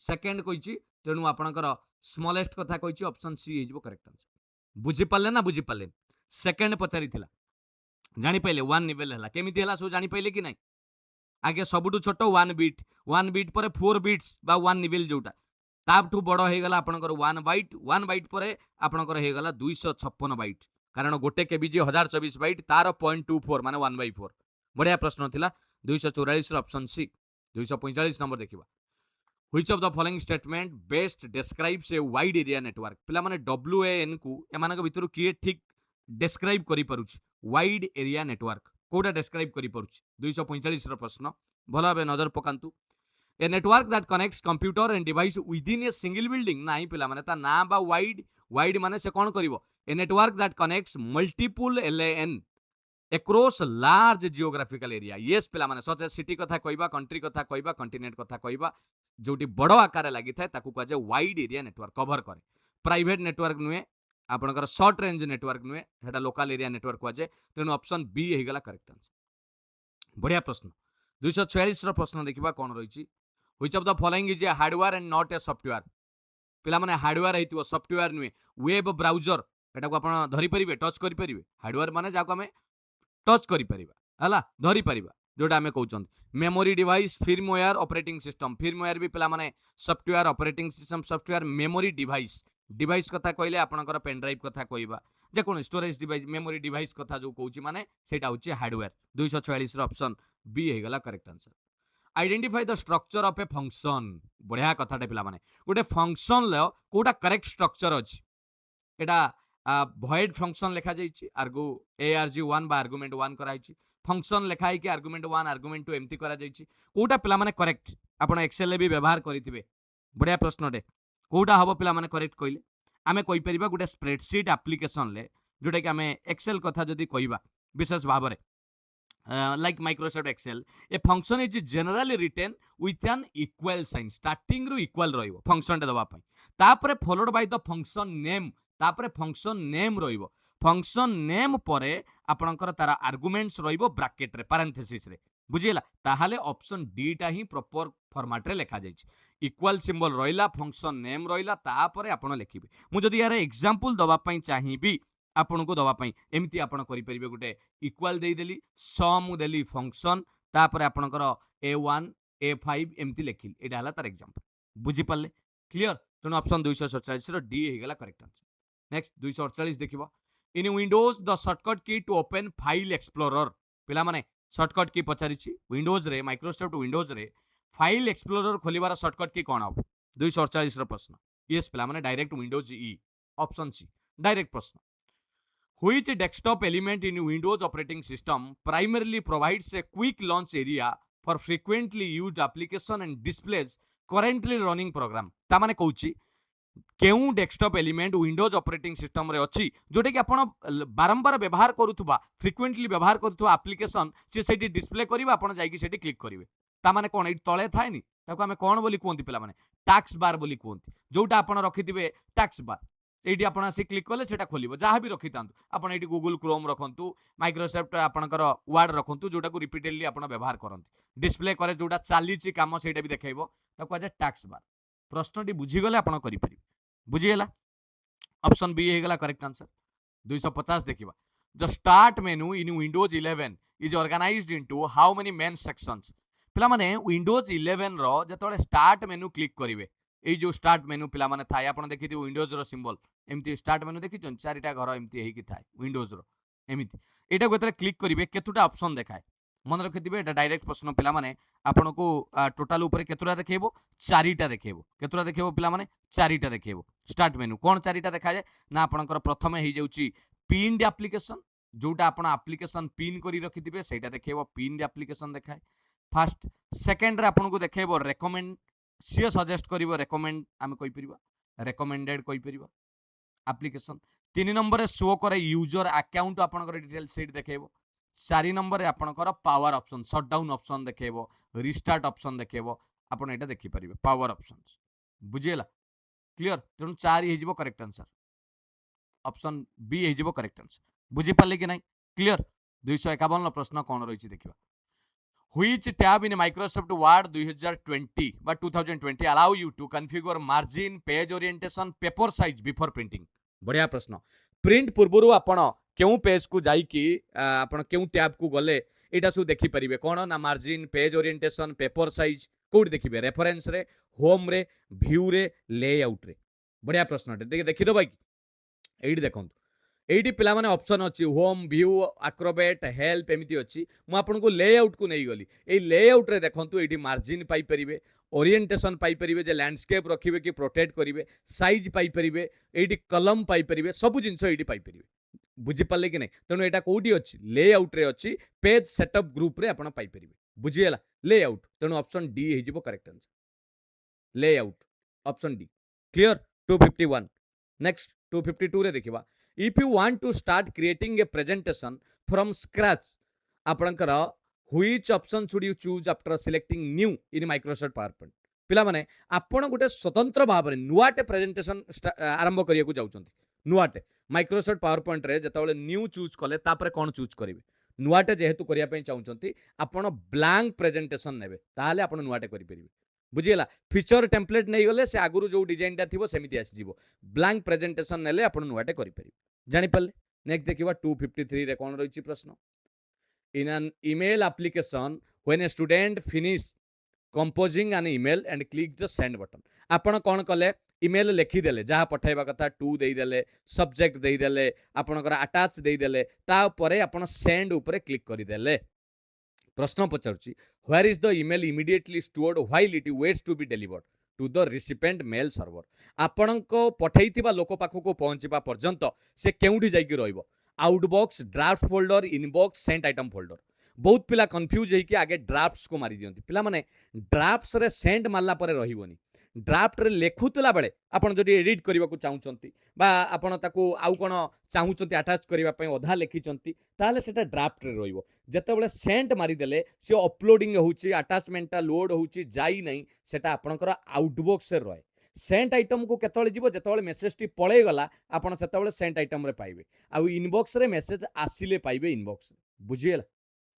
सेकंड कहिची तेणु आपनकर स्मॉलेस्ट कथा कहिची ऑप्शन सी हेजबो करेक्ट आंसर बुझी पाले ना बुझी पाले सेकंड पचारिथिला जानि पहिले 1 लेवल हला केमिति हला सो जानि पहिले कि नहीं आगे सबुठु छोट 1 बिट पर 4 बिट्स बा 1 निबेल जोटा तापठु बड़ हे गला आपनकर 1 बाइट पर आपनकर हे गला 256 बाइट कारण गोटे केबी जे 1024 बाइट तार 0.24 माने 1/4 बढ़िया प्रश्न थिला 244 रो ऑप्शन सी 245 नंबर देखिबा which of the following statement best describes a wide area network पिला माने WAN को एमानक भितरु किए ठीक डिस्क्राइब करि परुछ वाइड एरिया नेटवर्क कोटा डिस्क्राइब करि परुछ 245 रो प्रश्न भला बे नजर पकांतु a network that connects computer and device within a single building नाही पिला माने ता ना बा वाइड माने से कोन करिवो a network that connects multiple LAN across large geographical area. Yes पिला माने सच सिटी कथा कहबा, कंट्री कथा कहबा, कंटिनेंट कथा कहबा, जोटी बड़ आकार लागि थाए ताकू कहा जाय वाइड एरिया नेटवर्क कवर करे. प्राइवेट नेटवर्क नुहे, आपनकर शॉर्ट रेंज नेटवर्क नुहे, हेटा लोकल एरिया नेटवर्क कहा जाय. तेनु ऑप्शन बी हे गला करेक्ट आंसर. बढ़िया प्रश्न. 246 रो प्रश्न देखिबा कोन रहिछि. Which of the following is a hardware and not a software. पिला माने हार्डवेयर हेतिबो, सॉफ्टवेयर नुहे. वेब ब्राउजर एटा को आपण धरि परिबे, टच करि परिबे. हार्डवेयर माने जाको हमें टच करि परिबा हला, धरि परिबा, जोटा हमें कहउछन. Memory device, firmware, operating system. Firmware भी पिला माने software, operating system software. Memory device, device कथा कहले आपनकर पेन ड्राइव कथा कहबा, जे कोन स्टोरेज डिवाइस, मेमोरी डिवाइस कथा जो कहउछि माने सेटा होछि हार्डवेयर. 246 रो ऑप्शन बी हे गला correct answer. Identify the structure of a function. बढ़िया कथाटे पिला माने गोटे फंक्शन ले कोटा करेक्ट स्ट्रक्चर अछि. एटा void फंक्शन लिखा जाइछि, arg1 बा आर्गुमेंट 1 कराइछि. फंक्शन लिखा है कि आर्गुमेंट 1 आर्गुमेंट 2 एमती करा जाइछि. कोटा पिला माने करेक्ट आपण एक्सेल ले भी व्यवहार करिथिबे. बढ़िया प्रश्नटे. कोटा हबो पिला माने करेक्ट कइले आमे कहि परिबा गुटे स्प्रेडशीट एप्लिकेशन ले, जोटा कि आमे एक्सेल कथा जदी कहिबा विशेष भाबरे, like Microsoft Excel, a function is generally written with an equal sign. Starting ru equal रहिबो फंक्शन दबा पई, तापरे followed by the function name, तापरे फंक्शन नेम रहिबो. फंक्शन नेम परे आपनकर तारा आर्गुमेंट्स रहिबो ब्रैकेट रे, पैरेंथेसिस रे. बुझियला, ताहाले ऑप्शन डी टा ही प्रॉपर फॉर्मेट रे लिखा जाइछि. इक्वल सिंबल रहिला, फंक्शन नेम रहिला, तापरे आपण लिखिबे. मु जदी यार एग्जांपल दबा पई चाहिबी आपन को दबा पई, एमती आपन करि परिबे. गुटे इक्वल देई देली, सम देली फंक्शन, तापरे आपनकर a1 a5 एमती लेखिल. एडा हला तार एग्जांपल. बुझि पाले? क्लियर. तनो ऑप्शन 247 रो डी हे गला करेक्ट आंसर. नेक्स्ट 248 देखिबो. In Windows the shortcut key to open file explorer. पिला माने शॉर्टकट की पचारिछि. विंडोज रे, माइक्रोसॉफ्ट विंडोज रे फाइल एक्सप्लोरर खोलिबार शॉर्टकट की कोन हो? 248 रो प्रश्न. यस पिला माने direct Windows E. Option C direct प्रश्न. Which desktop element in Windows operating system primarily provides a quick launch area for frequently used application and displays currently running program. ता माने कहूची केउ desktop element Windows operating system रे अछि जोटे कि आपण बारंबार व्यवहार करूथुबा, फ्रिक्वेंटली व्यवहार करूथुबा एप्लिकेशन से सेठी डिस्प्ले करिबा, आपण जाईकी सेठी क्लिक करिवे. ता माने कोन एठी तळे थाएनी, ताको हमें कोन बोली कोंती पिला माने टास्क बार बोली कोंती. जोटा आपण रखिथिबे टास्क बार, एठी आपण आसी क्लिक कले सेटा खोलिबो. जहां भी रखितांतु आपण एठी गूगल क्रोम रखंतु, माइक्रोसॉफ्ट आपणकर वर्ड रखंतु, जोटा को रिपीटेडली आपण व्यवहार करंती. डिस्प्ले करे जोटा चालीची काम सेटा भी देखाइबो, ताको आजे टास्क बार. प्रश्नटी बुझी गले आपण करि परिबे. बुझी गेला. ऑप्शन बी हे गला करेक्ट आंसर. 250 देखिबा. The start menu in Windows 11 is organised into how many main sections. पिला माने विंडोज 11 रो जतले स्टार्ट मेनू क्लिक करिवे, ए जो स्टार्ट मेनू पिला माने थाय आपण देखि दियो विंडोज रो सिंबल एमती स्टार्ट मेनू देखि चन चारिटा घर एमती हेकी थाय विंडोज रो एमती. एटा गोतरे क्लिक करिवे केतुटा ऑप्शन देखाय. मन रखिथिबे एटा डायरेक्ट प्रश्न पिला माने आपण को टोटल ऊपर केतुरा देखेबो? चारिटा देखेबो. केतुरा देखेबो पिला माने? चारिटा देखेबो. स्टार्ट मेनू कोन चारिटा देखा जाय ना आपणकर प्रथमे हे जाउची पिन्ड एप्लिकेशन, जोटा आपण एप्लिकेशन पिन करी रखिथिबे सेटा देखेबो, पिन्ड एप्लिकेशन देखाय. फर्स्ट सेकंड रे आपण को देखेबो रेकमेंड, सी सजेस्ट करिवो रेकमेंड, आमे कहि परिबा रेकमेंडेड कहि परिबा एप्लिकेशन. 3 नंबर रे शो करे यूजर अकाउंट आपणकर डिटेल सेट देखेबो. 4 नंबर रे आपणकर पावर ऑप्शन, शटडाउन ऑप्शन देखेबो, रिस्टार्ट ऑप्शन देखेबो. आपण एटा देखि परिबे पावर ऑप्शंस. बुझियला? क्लियर. तेणु 4 ही हेजिबो करेक्ट आंसर. ऑप्शन बी हेजिबो करेक्ट आंसर. बुझि पाले कि नाही? क्लियर. 251 प्रश्न कोन रहिछि देखिबा. Which tab in Microsoft Word 2020 বা 2020 allow you to configure margin, page orientation, paper size before printing? बढ़िया प्रश्न. प्रिंट पूर्वरु आपण केउ पेज को जाई कि आपण केउ टैब को गले एटा सब देखि परिबे कोन ना margin, page orientation, paper size कोड देखिबे रेफरेंस रे, होम रे, व्यू रे, लेआउट रे. बढ़िया प्रश्न देखि दो भाई. एडी देखंतु एडी पिला माने ऑप्शन अछि होम, व्यू, एक्रोबेट, हेल्प एमिति अछि. मु आपन को लेआउट को नै गली. ए लेआउट रे देखंतु एडी मार्जिन पाई परिबे, ओरिएंटेशन पाई परिबे, जे लैंडस्केप रखिबे कि प्रोटेक्ट करिवे, साइज पाई परिबे, एडी कलम पाई परिबे, सब जिंस एडी पाई परिबे. बुझि पाले कि नै? तेनु एटा कोडी अछि? लेआउट रे अछि, पेज सेटअप ग्रुप रे आपण पाई परिबे. बुझि गेला? लेआउट. तेनु ऑप्शन डी हे जिवो correct answer. Layout option D. Clear. 251. Next 252 रे देखिबा. If you want to start creating a presentation from scratch आपणकर which option should you choose after selecting new in Microsoft PowerPoint पिला माने आपण गोटे स्वतंत्र भाव में नुआटे प्रेजेंटेशन आरंभ करिया को जाउछंती नुआटे माइक्रोसॉफ्ट पावर पॉइंट रे जतबेले न्यू चूज कले तापर कोन चूज करिवे नुआटे जेहेतु करिया पई चाहुछंती आपण ब्लैंक प्रेजेंटेशन नेबे ताहाले आपण नुआटे करि परिबे बुझियला फीचर टेम्पलेट नहीं गले से आगुरु जो डिजाइन टा थिबो सेमिति आसी जिवो ब्लैंक प्रेजेंटेशन नेले आपण नुआटे करि परिबे जानि पल्ले नेक्स्ट देखिबा 253 रे कोन रहिछि प्रश्न in an email application when a student finish composing an email and click the send button आपण कौन कले ईमेल लिखी देले जहाँ पठाइबा कथा टू देई देले सब्जेक्ट देई देले आपनकर अटैच देई देले ता परे आपण सेंड ऊपर क्लिक करि देले प्रश्न पचारुची where is the email immediately stored while it waits to be delivered to the recipient mail server आपणको पठाइथिबा लोक पाखको पहुंचबा पर्यंत से केउठी जाईकी रहइबो outbox draft folder inbox sent item folder बहुत पिला कंफ्यूज होइके आगे ड्राफ्ट्स को मारी दियंती पिला माने ड्राफ्ट्स रे सेंड मारला परे रहिबोनी ड्राफ्ट रे लेखुतला बेले आपण जदि एडिट करबा को चाहुचंती बा आपण ताको आउ कोन चाहुचंती अटैच करबा पई अधा लेखिचंती ताले सेटा ड्राफ्ट रे रहिबो जेतेबेले सेंड मारी देले से अपलोडिंग होउची अटैचमेंटटा लोड होउची जाई नै सेटा आपणकर आउटबॉक्स रे रहे सेंट आइटम को केतବେଳେ ଯିବ ଯେତେବେଳେ ମେସେଜ ଟି ପଳେଇ ଗଲା ଆପଣ ସେତେବେଳେ ସେंट आइटम रे पाइबे आ इनबॉक्स रे मेसेज आसिले पाइबे इनबॉक्स बुझिएला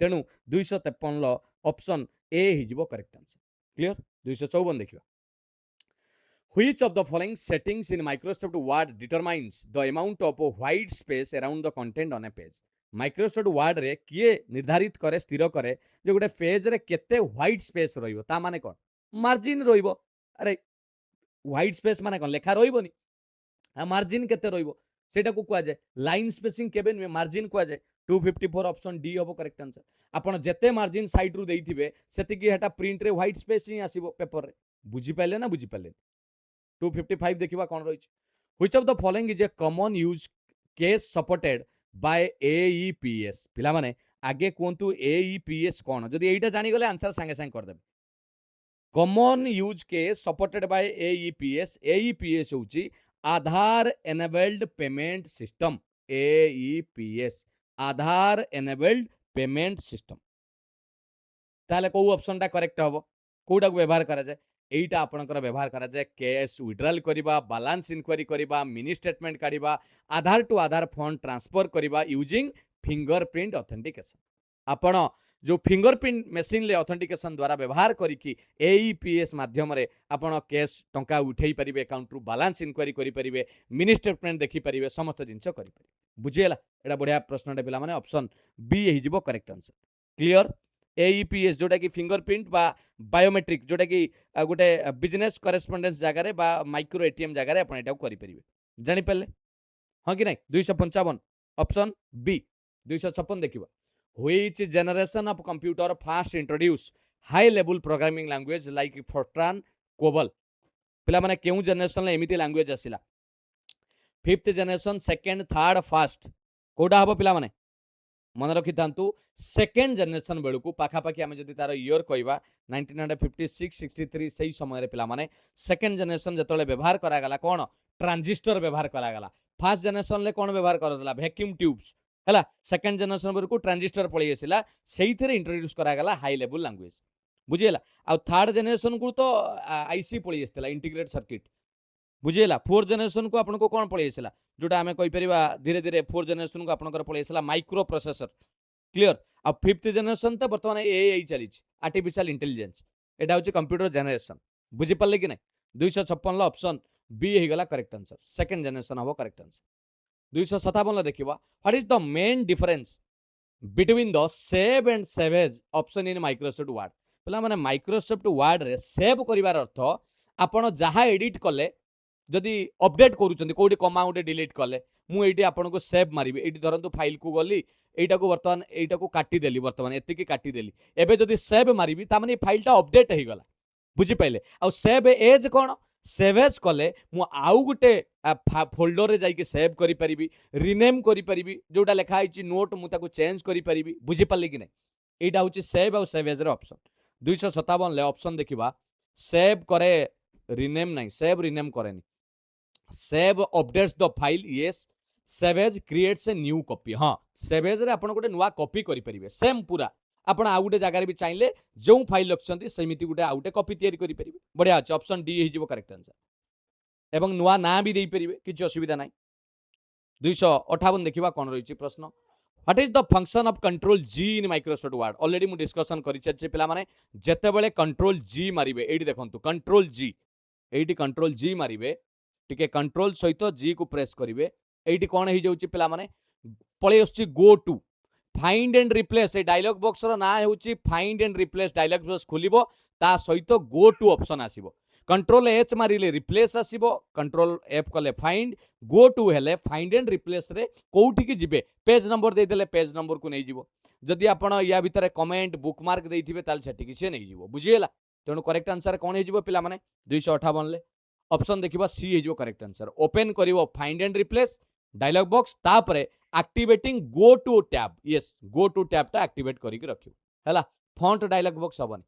तेणु 253 लो ऑप्शन ए हि जिवो करेक्ट आंसर क्लियर 254 देखिबा which of the following settings in Microsoft word determines the amount of white space around the content on A page Microsoft Word रे किए निर्धारित करे स्थिर करे जे गोटे पेज रे केते व्हाइट स्पेस रहिबो ता माने कोन मार्जिन रहिबो अरे व्हाइट स्पेस माने कोन लेखा रहिबोनी आ मार्जिन केते रहिबो सेटा को कुआ जाय लाइन स्पेसिंग केबे नुए मार्जिन कुआ जाय 254 ऑप्शन डी हबो करेक्ट आंसर आपण जेते मार्जिन साइड रु देइथिबे सेति की हेटा प्रिंट रे व्हाइट स्पेस ही आसीबो पेपर रे बुझी पाइले ना बुझी पाइले 255 देखिबा कोन रहिछ which of the following is a common use case supported by AEPS पिला माने आगे कोंतु एईपीएस कोन जदी एइटा जानि गले आंसर संगे संगे कर देबे common use case supported by AEPS AEPS होची आधार एनेबल्ड पेमेंट सिस्टम एईपीएस आधार एनेबल्ड पेमेंट सिस्टम ताले को ऑप्शन टा करेक्ट हबो कोडा को व्यवहार करा जाय एइटा आपनकर व्यवहार करा जाय कैश विड्रॉल करिबा बैलेंस इंक्वायरी करिबा मिनी स्टेटमेंट काढिबा Aadhaar to Aadhaar fund transfer करिबा यूजिंग फिंगरप्रिंट ऑथेंटिकेशन आपण जो फिंगरप्रिंट मशीन ले ऑथेंटिकेशन द्वारा व्यवहार करिकी एईपीएस माध्यम रे आपण कैश टंका उठेई परिबे अकाउंट रु बैलेंस इंक्वायरी करि परिबे मिनी स्टेटमेंट देखि परिबे समस्त जिंस करि परिबे बुझियला एडा बढ़िया प्रश्न डे पिला माने ऑप्शन बी हे जिवो करेक्ट आंसर क्लियर एईपीएस जोटा कि फिंगरप्रिंट बा बायोमेट्रिक जोटा कि गोटे बिजनेस करेस्पोंडेंस जगह रे बा माइक्रो एटीएम जगह रे आपण एटा करि परिबे जानि पल्ले हां कि नै 255 ऑप्शन बी 256 देखिबा Which generation of computer first introduced high level programming language like Fortran, COBOL? पिला माने केउ जनरेशन ले एमिति लैंग्वेज आसिला fifth generation second third first कोडा हबो पिला माने मन रखि थांतु सेकंड जनरेशन बेलु को पाखा पाखी हम जदि तार ईयर कहबा 1956 63 सही समय रे पिला माने सेकंड जनरेशन जतले व्यवहार करा गला कोन ट्रांजिस्टर व्यवहार करा गला फर्स्ट जनरेशन ले कोन व्यवहार करतला वैक्यूम ट्यूब्स हला सेकंड जनरेशन बेलु को ट्रांजिस्टर पळी आसिला सेइथरे इंट्रोड्यूस करा गला हाई लेवल लैंग्वेज बुझियला आ थर्ड जनरेशन को तो आईसी पळी आस्तिला इंटीग्रेटेड सर्किट बुझियला फोर्थ जनरेशन को आपन को कोन पळी आसिला जोटा हमें कहि परिबा धीरे धीरे फोर्थ जनरेशन को आपनकर पळी आसिला माइक्रो प्रोसेसर क्लियर आ फिफ्थ जनरेशन तो वर्तमान एआई चली आर्टिफिशियल इंटेलिजेंस एटा होची कंप्यूटर जनरेशन बुझि पल्ले कि नै 256 ला ऑप्शन बी हे गला करेक्ट आंसर सेकंड जनरेशन हबो करेक्ट आंसर 257 ला देखिबा what is the main difference between the save and save as option in Microsoft Word पला माने माइक्रोसॉफ्ट वर्ड रे सेव करिवार अर्थ आपण जहा एडिट कले जदि अपडेट करूचंती कोडी कमा उटे डिलीट कले मु एटी आपन को सेव मारिबे एटी धरंतु फाइल को गली एटा को वर्तमान एटा को काटी देली वर्तमान एति की काटी देली एबे जदि सेव मारिबी ता माने फाइल टा अपडेट हे गला बुझि पाइले आ सेव एज कोन सेव एज कले मु आउ गुटे फोल्डर रे जाई के सेव करि परिबी रीनेम करि परिबी जोटा लिखा आइची नोट मु ताको चेंज करि परिबी बुझि पाले कि नै एटा होची सेव आ सेव एज रे ऑप्शन 257 ले ऑप्शन देखिबा सेव करे रीनेम नै सेव रीनेम करेनी save updates the file yes save as creates a new copy. हाँ, सेवेज रे आपण गोटे नुआ कॉपी करि परिबे सेम पूरा आपण आउ गोटे जगह भी चाहिले जो फाइल रखछंती सेमिति गोटे आउ गोटे कॉपी तयारी करि परिबे। बढ़िया अछि, ऑप्शन डी हे जिवो करेक्ट आंसर। एवं नुआ ना भी देई परिबे, किछि असुविधा नाही। 258 देखिबा कोन रहिछि प्रश्न। What is the function of control G in Microsoft Word? Already मु डिस्कशन करि छे पिला माने जते बेले कंट्रोल जी मारिबे एडी देखंतु कंट्रोल जी एडी कंट्रोल जी मारिबे टिके कंट्रोल सहित जी को प्रेस करिवे एडी कोन हे जाउछि पिला माने पळे आछि go to find and replace. A dialog box रो ना हेउछि find and replace. Dialog box खोलिबो ता सहित गो टू ऑप्शन आसीबो। कंट्रोल एच मारिले रिप्लेस आसीबो, कंट्रोल एफ कले फाइंड, गो टू हेले फाइंड एंड रिप्लेस रे कोउठी की जिबे पेज नंबर दे देले पेज नंबर को नै जिवो। जदि आपण या भितरे कमेंट बुकमार्क देइथिबे ताल सेठी की से नै जिवो। बुझिएला? तेणु करेक्ट आंसर कोन हे जिवो पिला माने 258 ले ऑप्शन देखिबा सी हे जिवो करेक्ट आंसर। ओपन करिवो find and replace dialog box तापरे activating go to tab. Yes, go to tab टा एक्टिवेट करिक रखियो हैला। फॉन्ट डायलॉग बॉक्स हबनी।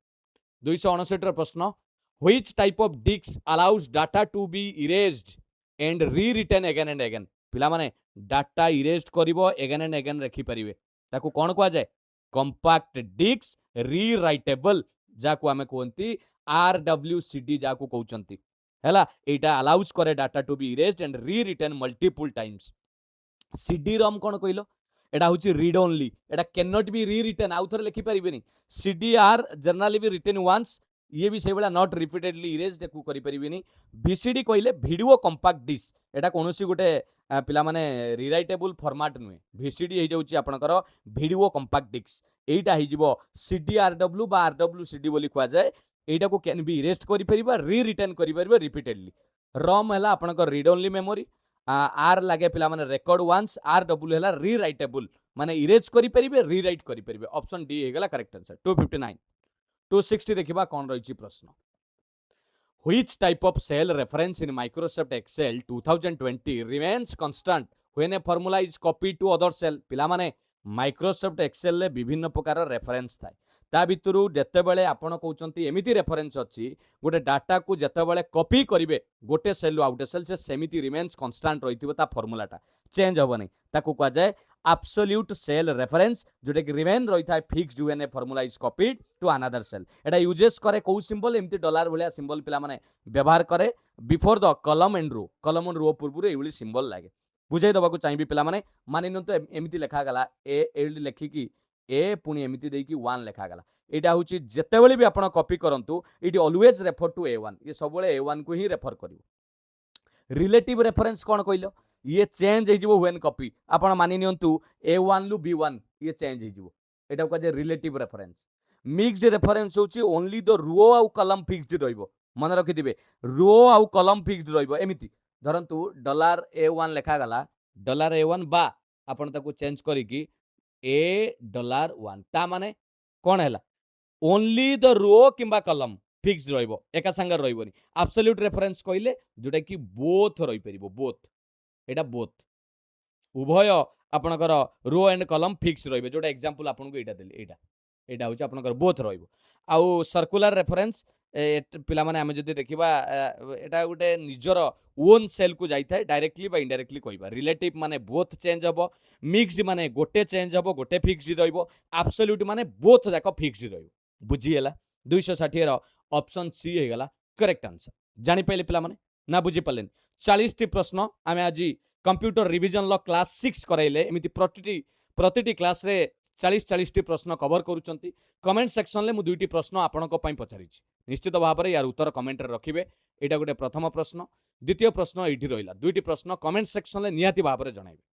259 रो प्रश्न, which type of disks allows data to be erased and rewritten again and again? पिला माने डाटा इरेज करिवो again and again रखि परिवे ताकू कोन कुआ जाय? कंपैक्ट डिस्क रीराइटेबल जाकू हमें कोंती RWCD जाकू कहउचंती हैला। एटा अलाउज करे data to be erased and rewritten multiple times. CD ROM कोन कहिलो? एटा होची रीड ओनली, एटा कैन नॉट बी रीरिटन आउ थरे लिखि परिबेनी। CD R generally be written once, ये भी से नॉट रिपीटेडली इरेज्ड को करि परिबेनी। VCD कहले वीडियो कंपैक्ट डिस्क, एटा कोनोसी गोटे पिला माने रीराइटेबल फॉर्मेट नुए। VCD हे जाउची आपनकर वीडियो कंपैक्ट डिस्क। एटा हे जिवो CDRW बा RWCD बोली कुआ जाय। एटा को कैन बी इरेज्ड करि परिबा, रीरिटन करि परिबा रिपीटेडली। ROM हला आपनकर रीड ओनली मेमोरी, आर लागे पिला माने रिकॉर्ड वंस, RW हला रीराइटेबल माने इरेज करि परिबे रीराइट करि परिबे। ऑप्शन डी हे गला करेक्ट आंसर। 259 260 देखिबा कोन रहिछि प्रश्न। Which type of cell reference in Microsoft Excel 2020 remains constant when a formula is copied to other cell? पिला माने Microsoft Excel ले विभिन्न प्रकार रेफरेंस थाए। ता भितरु जते बेले आपण कहउचंती एमिति रेफरेंस अछि गोटे डाटा को जते बेले कॉपी करिवे गोटे सेल रु आउटे सेल से सेमिति रिमेन्स कांस्टेंट रहिथिबो ता फार्मूलाटा चेंज होबनी। ताकू कहा जाय एब्सोल्यूट सेल रेफरेंस, जोटे कि रिमेन रही था fixed when a formula is copied to another cell. एटा यूजेस करे को सिंबल एमती डॉलर भलिया सिंबल पिला माने व्यवहार करे before the column and row. Column and row पूर्व एइली सिंबल लागे। बुझाई दबाकू चाहिए पिला माने मानि न तो एमती लिखा गला ए लिखि कि ए पुनी एमती देई कि 1 लिखा गला। एटा होची जते बेले भी आपण कॉपी करंतु it always refer to A1। ये सब बेले A1 को ही रेफर करिवो। रिलेटिव रेफरेंस कोन कहिलो? ये चेंज हो जिवो व्हेन कॉपी। आपण मानि नियंतु A1 लु B1 ये चेंज हो जिवो। एटा को जे रिलेटिव रेफरेंस। मिक्स्ड रेफरेंस होची ओनली द रो आउ कॉलम फिक्स्ड रहइबो। मन रखि दिबे रो आउ कॉलम फिक्स्ड रहइबो। एमिति धरंतु $A1 लिखा गला $A1 बा आपण ताको चेंज करी कि $1 ता माने कोन हैला? ओनली द रो किंबा कॉलम फिक्स्ड रहइबो, एका संग रहइबोनी। एब्सोल्यूट रेफरेंस कहिले जोटा कि बोथ रहि परिबो। बोथ एटा बोथ उभय आपणकर रो एंड कॉलम फिक्स रहिबे। जोटा एग्जांपल आपन को एटा देली एटा होची आपणकर बोथ रहिबो। आउ सर्कुलर रेफरेंस पिला माने हम जदि देखिबा एटा गोटे निजर ओन सेल को जाई थाए डायरेक्टली बा इनडायरेक्टली कहिबा। रिलेटिव माने बोथ चेंज हबो, मिक्स्ड माने गोटे चेंज हबो गोटे फिक्स्ड रहिबो, एब्सोल्यूट माने बोथ जाक फिक्स्ड रहिबो। बुझी हैला? 260 रो ऑप्शन सी हे गला करेक्ट आंसर। जानि पहिले पिला माने ना बुझी पलेन। 40 टी प्रश्न आमे आजी कंप्यूटर रिविजन ल क्लास 6 कराइले एमिति प्रतिटी क्लास रे 40 टी प्रश्न कवर करूचंती। कमेंट सेक्शन ले मु दुईटी प्रश्न आपनको पई पचारिछि। निश्चित भाव रे यार उत्तर कमेंट रे रखिबे। एटा गोटे प्रथम प्रश्न, द्वितीय प्रश्न एठी रहिला। दुईटी प्रश्न कमेंट सेक्शन ले निहाती भाव रे जणाइबे।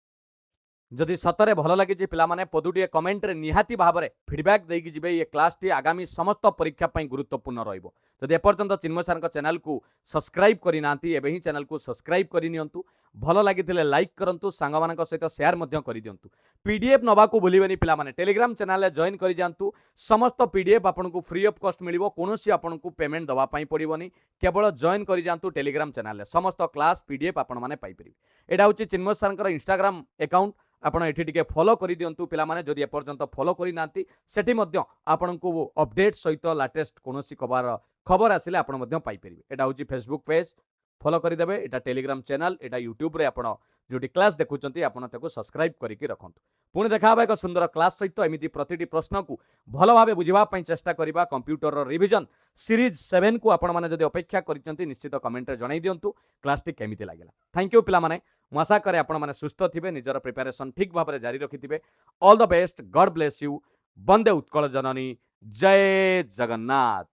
जदि सतरे भल लगी पिला माने पदुटिए कमेंट रे निहाती भाव में फीडबैक देकी जिबे। ये क्लास टी आगामी समस्त परीक्षा पई गुरुत्वपूर्ण रहिबो। जदि एपर्यंत चिन्मय सर चैनल को सब्सक्राइब करि नांती एबे ही चैनल को सब्सक्राइब करि नियंतु। भल लागिथिले लाइक करंतु, सांग मानक सहित शेयर मध्य करि दियंतु। पीडीएफ नबा को भूलिबेनी पिला माने। टेलीग्राम चैनल ले जॉइन करि जानतु। समस्त पीडीएफ आपन को फ्री ऑफ कॉस्ट मिलिबो। कोनोसी आपन को पेमेंट दवा पई पड़िबोनी। केवल जॉइन करि जानतु टेलीग्राम चैनल ले। समस्त क्लास पीडीएफ आपन माने पाई परिबे। एडा होची चिन्मय सरकर इंस्टाग्राम अकाउंट। आपण एठी टिके फॉलो करि दियंतु पिला माने। जदि एपर्यंत फॉलो करि नांती सेठी मध्य आपन को अपडेट सहित लेटेस्ट कोनोसी खबर आसिले आपण मध्य पाई परिबे। एटा होची फेसबुक पेज फॉलो करि देबे। एटा टेलीग्राम चैनल, एटा यूट्यूब रे आपण जोटी क्लास देखुचंती आपण ताको सब्सक्राइब करिकि रखंतु। पुणी देखा एक सुंदर क्लास सहित एमिति प्रतिटी प्रश्न को भल भाव बुझा चेष्टा करबा। कंप्यूटर रिविजन सीरीज 7 को आपण माने जदि अपेक्षा करिसंती निश्चित कमेंट रे जणाई दियंतु क्लास टी केमिति लागिला। थैंक यू पिला माने। मु आशा करे आपण माने सुस्थ थिबे, निजर प्रिपरेशन ठीक भाव में जारी रखिथिबे। All the best, God bless you. वंदे उत्कल जननी, जय जगन्नाथ।